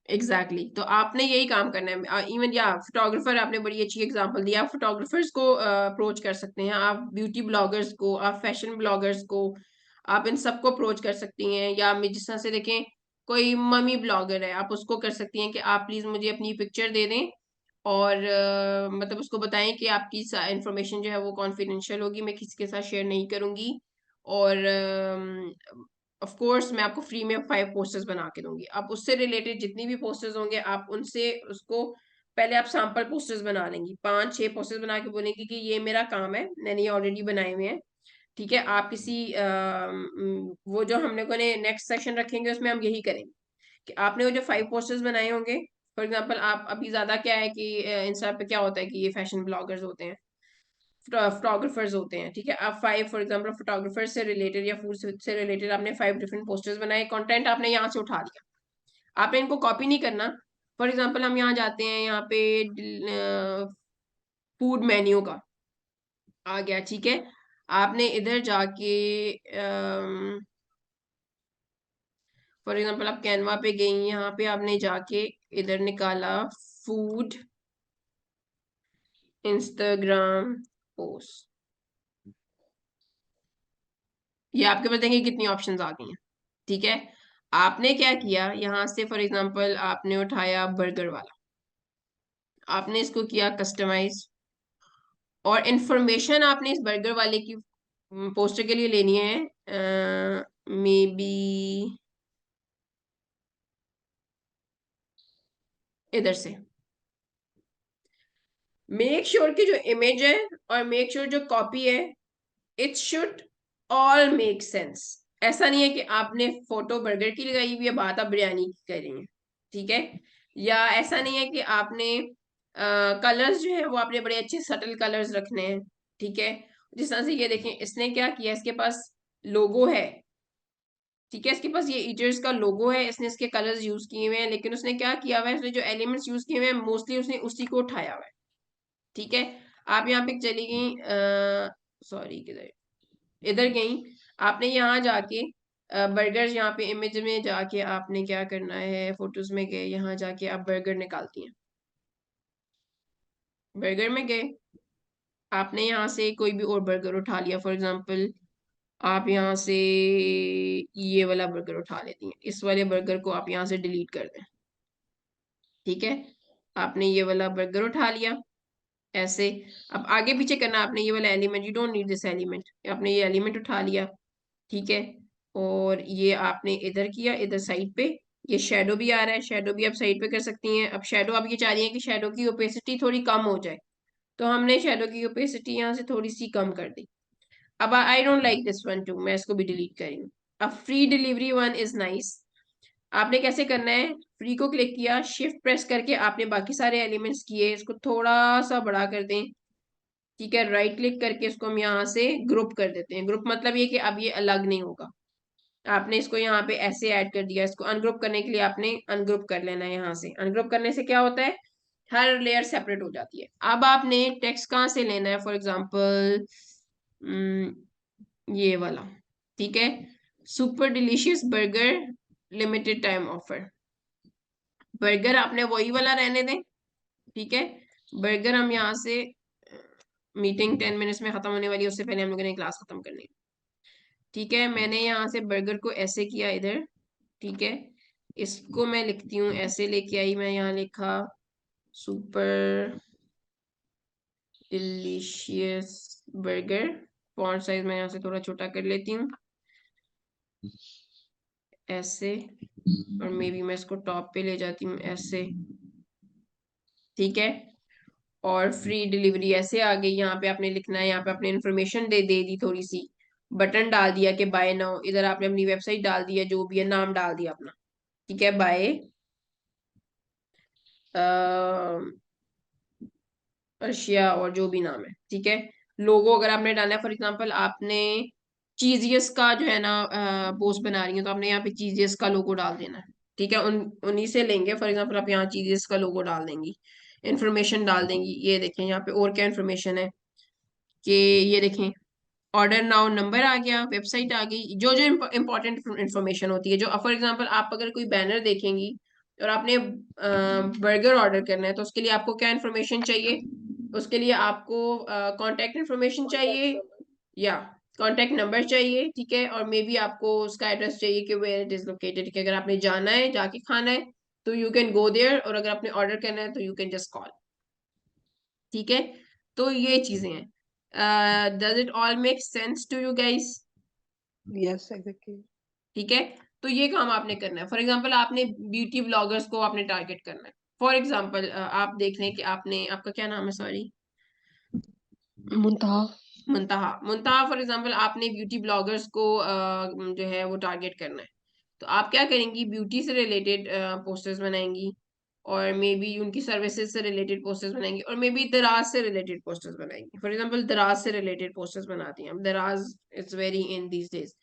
एग्जैक्टली तो आपने यही काम करना है। इवन या फोटोग्राफर, आपने बड़ी अच्छी एग्जांपल दी, आप फोटोग्राफर्स को अप्रोच कर सकते हैं, आप ब्यूटी ब्लॉगर्स को, आप फैशन ब्लॉगर्स को, आप इन सबको अप्रोच कर सकती हैं। या जिस तरह से देखें कोई मम्मी ब्लॉगर है, आप उसको कर सकती हैं कि आप प्लीज मुझे अपनी पिक्चर दे दें, और मतलब उसको बताएं कि आपकी इंफॉर्मेशन जो है वो कॉन्फिडेंशियल होगी, मैं किसी के साथ शेयर नहीं करूंगी, और ऑफ कोर्स मैं आपको फ्री में 5 पोस्टर्स बना के दूंगी। अब उससे रिलेटेड जितनी भी पोस्टर्स होंगे, आप उनसे उसको पहले आप सैंपल पोस्टर्स बना लेंगी, 5-6 पोस्टर्स बना के बोलेंगी कि ये मेरा काम है, मैंने ये ऑलरेडी बनाए हुए हैं, ठीक है। आप किसी वो जो हम लोगों ने नेक्स्ट सेशन रखेंगे उसमें हम यही करेंगे कि आपने वो जो 5 पोस्टर्स बनाए होंगे, फॉर एग्जांपल आप अभी ज्यादा क्या है कि इंस्टा पे क्या होता है कि ये फैशन ब्लॉगर्स होते हैं, फोटोग्राफर्स होते हैं, ठीक है। आप 5 फॉर एग्जांपल फोटोग्राफर से रिलेटेड या फूड से रिलेटेड आपने 5 डिफरेंट पोस्टर्स बनाए, कंटेंट आपने यहाँ से उठा लिया, आपने इनको कॉपी नहीं करना। फॉर एग्जांपल हम यहाँ जाते हैं, यहाँ पे फूड मेन्यू का आ गया, ठीक है। आपने इधर जाके फॉर एग्जांपल आप कैनवा पे गई, यहाँ पे आपने जाके इधर निकाला फूड इंस्टाग्राम पोस्ट, ये आपके पास देखिए कितनी ऑप्शंस आ गई हैं, ठीक है। आपने क्या किया, यहाँ से फॉर एग्जांपल आपने उठाया बर्गर वाला, आपने इसको किया कस्टमाइज, और इंफॉर्मेशन आपने इस बर्गर वाले की पोस्टर के लिए लेनी है मे बी इधर से। मेक श्योर कि जो इमेज है और मेक श्योर जो कॉपी है, it should all make sense. ऐसा नहीं है कि आपने फोटो बर्गर की लगाई हुई है, बात आप बिरयानी की कर रही हैं, ठीक है। या ऐसा नहीं है कि आपने कलर्स जो है वो आपने बड़े अच्छे सटल कलर्स रखने हैं, ठीक है। जिस तरह से ये देखें, इसने क्या किया, इसके पास लोगो है, ठीक है, इसके पास ये ईटर्स का लोगो है, इसने इसके कलर्स यूज किए हुए हैं, लेकिन उसने क्या किया हुआ है, उसने जो एलिमेंट्स यूज किए हुए हैं मोस्टली उसने उसी को उठाया हुआ है, ठीक है। आप यहाँ पे चली गई, सॉरी किधर, इधर गई, आपने यहाँ जाके बर्गर्स, यहाँ पे इमेज में जाके आपने क्या करना है, फोटोज में गए, यहाँ जाके आप बर्गर निकालती हैं, बर्गर में गए, आपने यहाँ से कोई भी और बर्गर उठा लिया, फॉर एग्जांपल आप यहाँ से ये वाला बर्गर उठा लेती हैं, इस वाले बर्गर को आप यहाँ से डिलीट कर दें, ठीक है। आपने ये वाला बर्गर उठा लिया ऐसे। अब आगे पीछे करना आपने ये वाला element, you don't need this element, आपने ये एलिमेंट उठा लिया, ठीक है। और ये आपने इधर किया, इधर साइड पे ये शेडो भी आ रहा है, शेडो भी आप साइड पे कर सकती हैं। अब शेडो आप ये चाह रही हैं कि शेडो की ओपेसिटी थोड़ी कम हो जाए, तो हमने शेडो की ओपेसिटी यहाँ से थोड़ी सी कम कर दी। अब I don't like this one two, मैं इसको भी डिलीट करूंगी। अब free delivery one is nice. आपने कैसे करना है, फ्री को क्लिक किया, शिफ्ट प्रेस करके आपने बाकी सारे एलिमेंट्स किए, इसको थोड़ा सा बड़ा कर दें, ठीक है। राइट क्लिक करके इसको हम यहाँ से ग्रुप कर देते हैं। ग्रुप मतलब ये कि अब ये अलग नहीं होगा, आपने इसको यहाँ पे ऐसे ऐड कर दिया। इसको अनग्रुप करने के लिए आपने अनग्रुप कर लेना है, यहाँ से अनग्रुप करने से क्या होता है, हर लेयर सेपरेट हो जाती है। अब आपने टेक्स्ट कहाँ से लेना है, फॉर एग्जाम्पल ये वाला, ठीक है, super delicious burger limited time offer, burger आपने वही वाला रहने दें, ठीक है। बर्गर हम यहाँ से मीटिंग 10 मिनट्स में खत्म होने वाली है, उससे पहले हम लोगों ने क्लास खत्म करनी है। ठीक है, मैंने यहाँ से बर्गर को ऐसे किया इधर। ठीक है, इसको मैं लिखती हूँ ऐसे, लेके आई मैं यहाँ लिखा super delicious burger. Font size मैं यहाँ से थोड़ा छोटा कर लेती हूँ ऐसे, और मे बी मैं इसको टॉप पे ले जाती हूँ ऐसे। ठीक है, और फ्री डिलीवरी ऐसे आ गई। यहाँ पे आपने लिखना है, यहाँ पे आपने इन्फॉर्मेशन दे दी थोड़ी सी, बटन डाल दिया कि बाय नाउ, इधर आपने अपनी वेबसाइट डाल दिया, जो भी है नाम डाल दिया अपना। ठीक है, बाय अर्शिया और जो भी नाम है। ठीक है, लोगो अगर आपने डालना है, फॉर एग्जांपल आपने चीजियस का जो है ना पोस्ट बना रही है, तो आपने यहाँ पे चीजियस का लोगो डाल देना है। ठीक है, उन्हीं से लेंगे। फॉर एग्जांपल आप यहाँ चीजियस का लोगो डाल देंगी, इन्फॉर्मेशन डाल देंगी। ये देखें यहाँ पे और क्या इन्फॉर्मेशन है कि ये देखें ऑर्डर नाउ नंबर आ गया, वेबसाइट आ गई, जो जो इम्पोर्टेंट इन्फॉर्मेशन होती है। जो फॉर एग्जांपल आप अगर कोई बैनर देखेंगी और आपने बर्गर ऑर्डर करना है, तो उसके लिए आपको क्या इन्फॉर्मेशन चाहिए? उसके लिए आपको कांटेक्ट इन्फॉर्मेशन चाहिए या कांटेक्ट नंबर चाहिए। ठीक है, और मे बी आपको उसका एड्रेस चाहिए कि वेयर इट इज लोकेटेड, कि अगर आपने जाना है, जाके खाना है, तो यू कैन गो देयर, और अगर आपने ऑर्डर करना है तो यू कैन जस्ट कॉल। ठीक है, तो ये चीजें हैं। Does it all make sense to you guys? Yes exactly. ठीक है, तो ये काम आपने करना है। फॉर एग्जांपल आपने ब्यूटी ब्लॉगर्स को आपने टारगेट करना है। फॉर एग्जांपल आप देख लें कि आपने, आपका क्या नाम है, sorry? Muntaha. Muntaha. Muntaha, for example आपने ब्यूटी ब्लॉगर्स को जो है वो टारगेट करना है। तो आप क्या करेंगी, ब्यूटी से रिलेटेड पोस्टर्स बनाएंगी, और मे बी उनकी सर्विसेज से रिलेटेड पोस्टर्स बनाएंगी, और मे बी दराज से रिलेटेड पोस्टर्स बनाएंगी। फॉर एग्जांपल दराज से रिलेटेड पोस्टर्स बनाती हैं, अब दराज it's very in these days.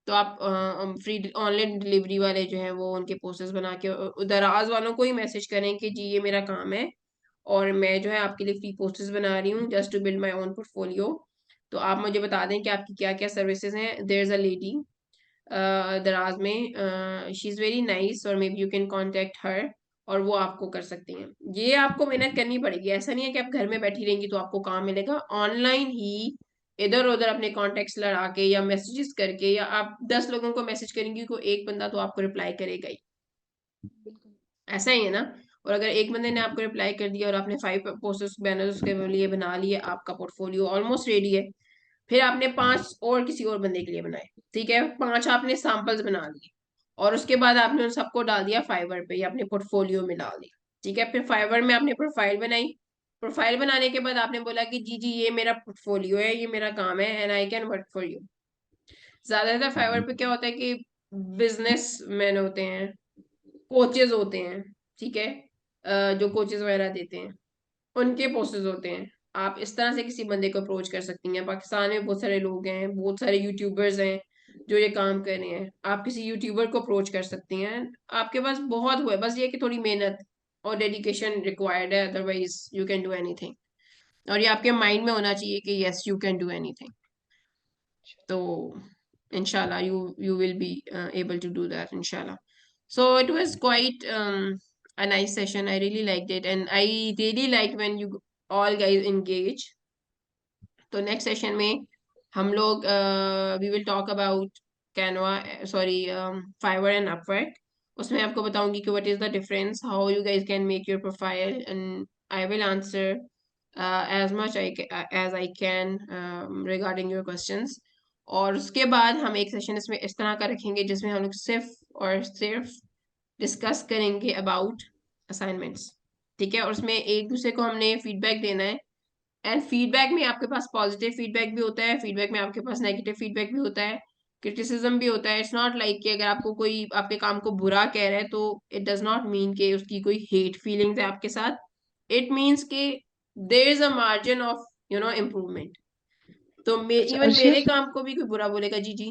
तो आप फ्री ऑनलाइन डिलीवरी वाले जो हैं वो उनके पोस्टर्स बना के दराज वालों को ही मैसेज करें कि जी ये मेरा काम है, और मैं जो है आपके लिए फ्री पोस्टर्स बना रही हूँ just to build my own portfolio. तो आप मुझे बता दें कि आपकी क्या क्या सर्विसेज हैं। देयर इज अ लेडी दराज में, शी इज़ वेरी नाइस, और maybe you can contact her, और वो आपको कर सकती हैं। ये आपको मेहनत करनी पड़ेगी, ऐसा नहीं है कि आप घर में बैठी रहेंगी तो आपको काम मिलेगा। ऑनलाइन ही इधर उधर अपने कॉन्टेक्ट्स लड़ा के या मैसेजेस करके, या आप 10 लोगों को मैसेज करेंगी, कोई एक बंदा तो आपको रिप्लाई करेगा ही, ऐसा ही है ना? और अगर एक बंदे ने आपको रिप्लाई कर दिया और आपने 5 पोस्टर्स बैनर्स के लिए बना लिए, आपका पोर्टफोलियो ऑलमोस्ट रेडी है। फिर आपने 5 और किसी और बंदे के लिए बनाए। ठीक है, 5 आपने सैंपल्स बना लिए, और उसके बाद आपने उन सबको डाल दिया फाइवर पे या अपने पोर्टफोलियो में डाल दिया। ठीक है, फिर फाइवर में आपने प्रोफाइल बनाई। प्रोफाइल बनाने के बाद आपने बोला कि जी जी ये मेरा पोर्टफोलियो है, ये मेरा काम है, and I can work for you. ज्यादातर फाइवर पे क्या होता है कि बिजनेस मैन होते हैं, कोचेज होते हैं। ठीक है, जो कोचेज वगैरह देते हैं उनके पोस्टर्स होते हैं। आप इस तरह से किसी बंदे को अप्रोच कर सकती हैं। पाकिस्तान में बहुत सारे लोग हैं, बहुत सारे यूट्यूबर्स हैं जो ये काम कर रहे हैं। आप किसी यूट्यूबर को अप्रोच कर सकती हैं। आपके पास बहुत हुआ है, बस ये कि थोड़ी मेहनत और डेडिकेशन रिक्वायर्ड है, otherwise you can do anything. और ये आपके माइंड में होना चाहिए कि yes you can do anything. तो inshallah you will be able to do that, inshallah. So it was quite a nice session. I really liked it, and I really liked when you all guys engage. तो next session में हम लोग we will talk about Canva, sorry Fiverr and Upwork. उसमें आपको बताऊंगी कि what is the difference, how you guys can make your profile, and I will answer as much as I can regarding your questions. और उसके बाद हम एक session इसमें इस तरह का रखेंगे जिसमें हम लोग सिर्फ और सिर्फ डिस्कस करेंगे अबाउट असाइनमेंट्स। ठीक है, और उसमें एक दूसरे को हमने फीडबैक देना है, एंड फीडबैक में आपके पास पॉजिटिव फीडबैक भी होता है, फीडबैक में आपके पास नेगेटिव फीडबैक भी होता है, क्रिटिसिज्म भी होता है। इट्स नॉट लाइक कि अगर आपको कोई आपके काम को बुरा कह रहा है तो इट डज नॉट मीन कि उसकी कोई हेट फीलिंग्स है आपके साथ। इट मीन्स कि there is a margin of improvement. तो अच्छा इवन अर्शिया। मेरे काम को भी कोई बुरा बोलेगा, जी जी।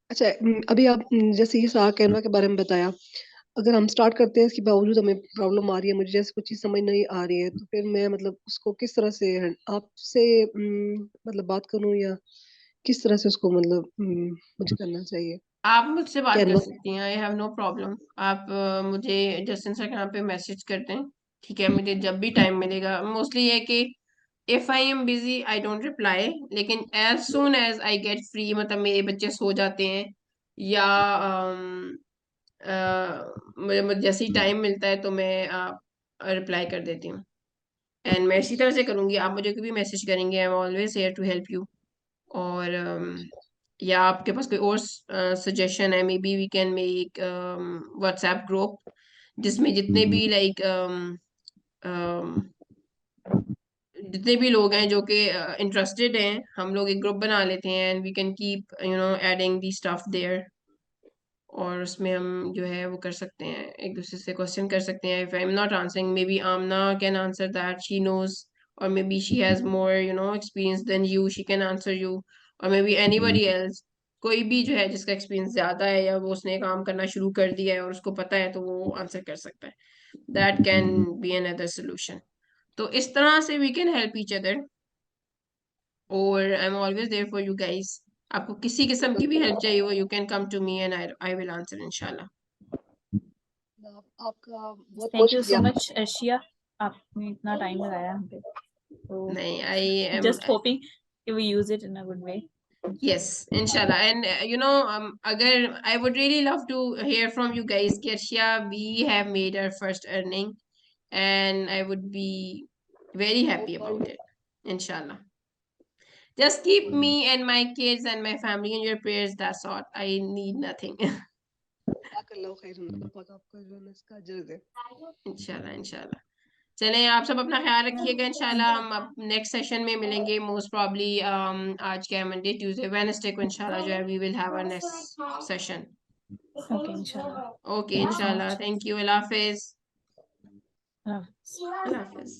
अच्छा अभी आप जैसे ये सारा कैनवा के बारे में बताया, अगर हम स्टार्ट करते हैं इसके बावजूद हमें प्रॉब्लम आ रही है, मुझे जैसे कुछ चीज समझ नहीं आ रही है, तो फिर मैं मतलब उसको किस तरह से आपसे मतलब बात करूं, या किस तरह से उसको मतलब मुझे करना चाहिए आप मुझसे बात कर कैनवा। सकती हैं, आई हैव नो प्रॉब्लम। आप मुझे जस्ट इंस्टाग्राम पे मैसेज करते हैं, ठीक है, मुझे जब भी टाइम मिलेगा, मोस्टली ये कि if I am busy I don't reply, लेकिन as soon as I get free, मतलब मेरे बच्चे सो जाते हैं या मुझे जैसे ही टाइम मिलता है तो मैं रिप्लाई कर देती हूँ। एंड मैं इसी तरह से करूँगी, आप मुझे कभी मैसेज करेंगे, I am always here to help you. और या आपके पास कोई और सजेशन है, maybe we can make WhatsApp group जिसमें जितने भी लाइक जितने भी लोग हैं जो कि इंटरेस्टेड हैं, हम लोग एक ग्रुप बना लेते हैं and we can keep adding the stuff there. और उसमें हम जो है वो कर सकते हैं, एक दूसरे से क्वेश्चन कर सकते हैं। If I am not answering, maybe Amna can answer that, she knows, और maybe she has more experience than you, she can answer you. और मे बी एनीबडी एल्स, कोई भी जो है जिसका एक्सपीरियंस ज्यादा है या वो उसने काम करना शुरू कर दिया है और उसको पता है, तो वो आंसर कर सकता है। That can be another solution. तो इस तरह से we can help each other, और I am always there for you guys. आपको किसी किस्म की भी हेल्प चाहिए हो, you can come to me and I will answer इंशाल्लाह। आपका बहुत बहुत थैंक यू सो शुक्रिया। मच अर्शिया, आपने इतना टाइम लगाया हम पे, तो नहीं, I am just hoping we use it in a good way. yes inshallah, and agar I would really love to hear from you guys कि Arshia, we have made our first earning and I would be very happy about it, inshallah. Just keep me and my kids and my family in your prayers, that's all, I need nothing. इंशाल्लाह इंशाल्लाह। चलें, आप सब अपना ख्याल रखिएगा। इंशाल्लाह हम अब नेक्स्ट सेशन में मिलेंगे, मोस्ट प्रॉब्ली आज क्या है, मंडे ट्यूसडे वेडनेसडे को इंशाल्लाह जो है we will have a next session. Okay इंशाल्लाह। ओके इंशाल्लाह, थैंक यू, अल्लाह हाफिज। हाँ। अल्लाह हाफिज।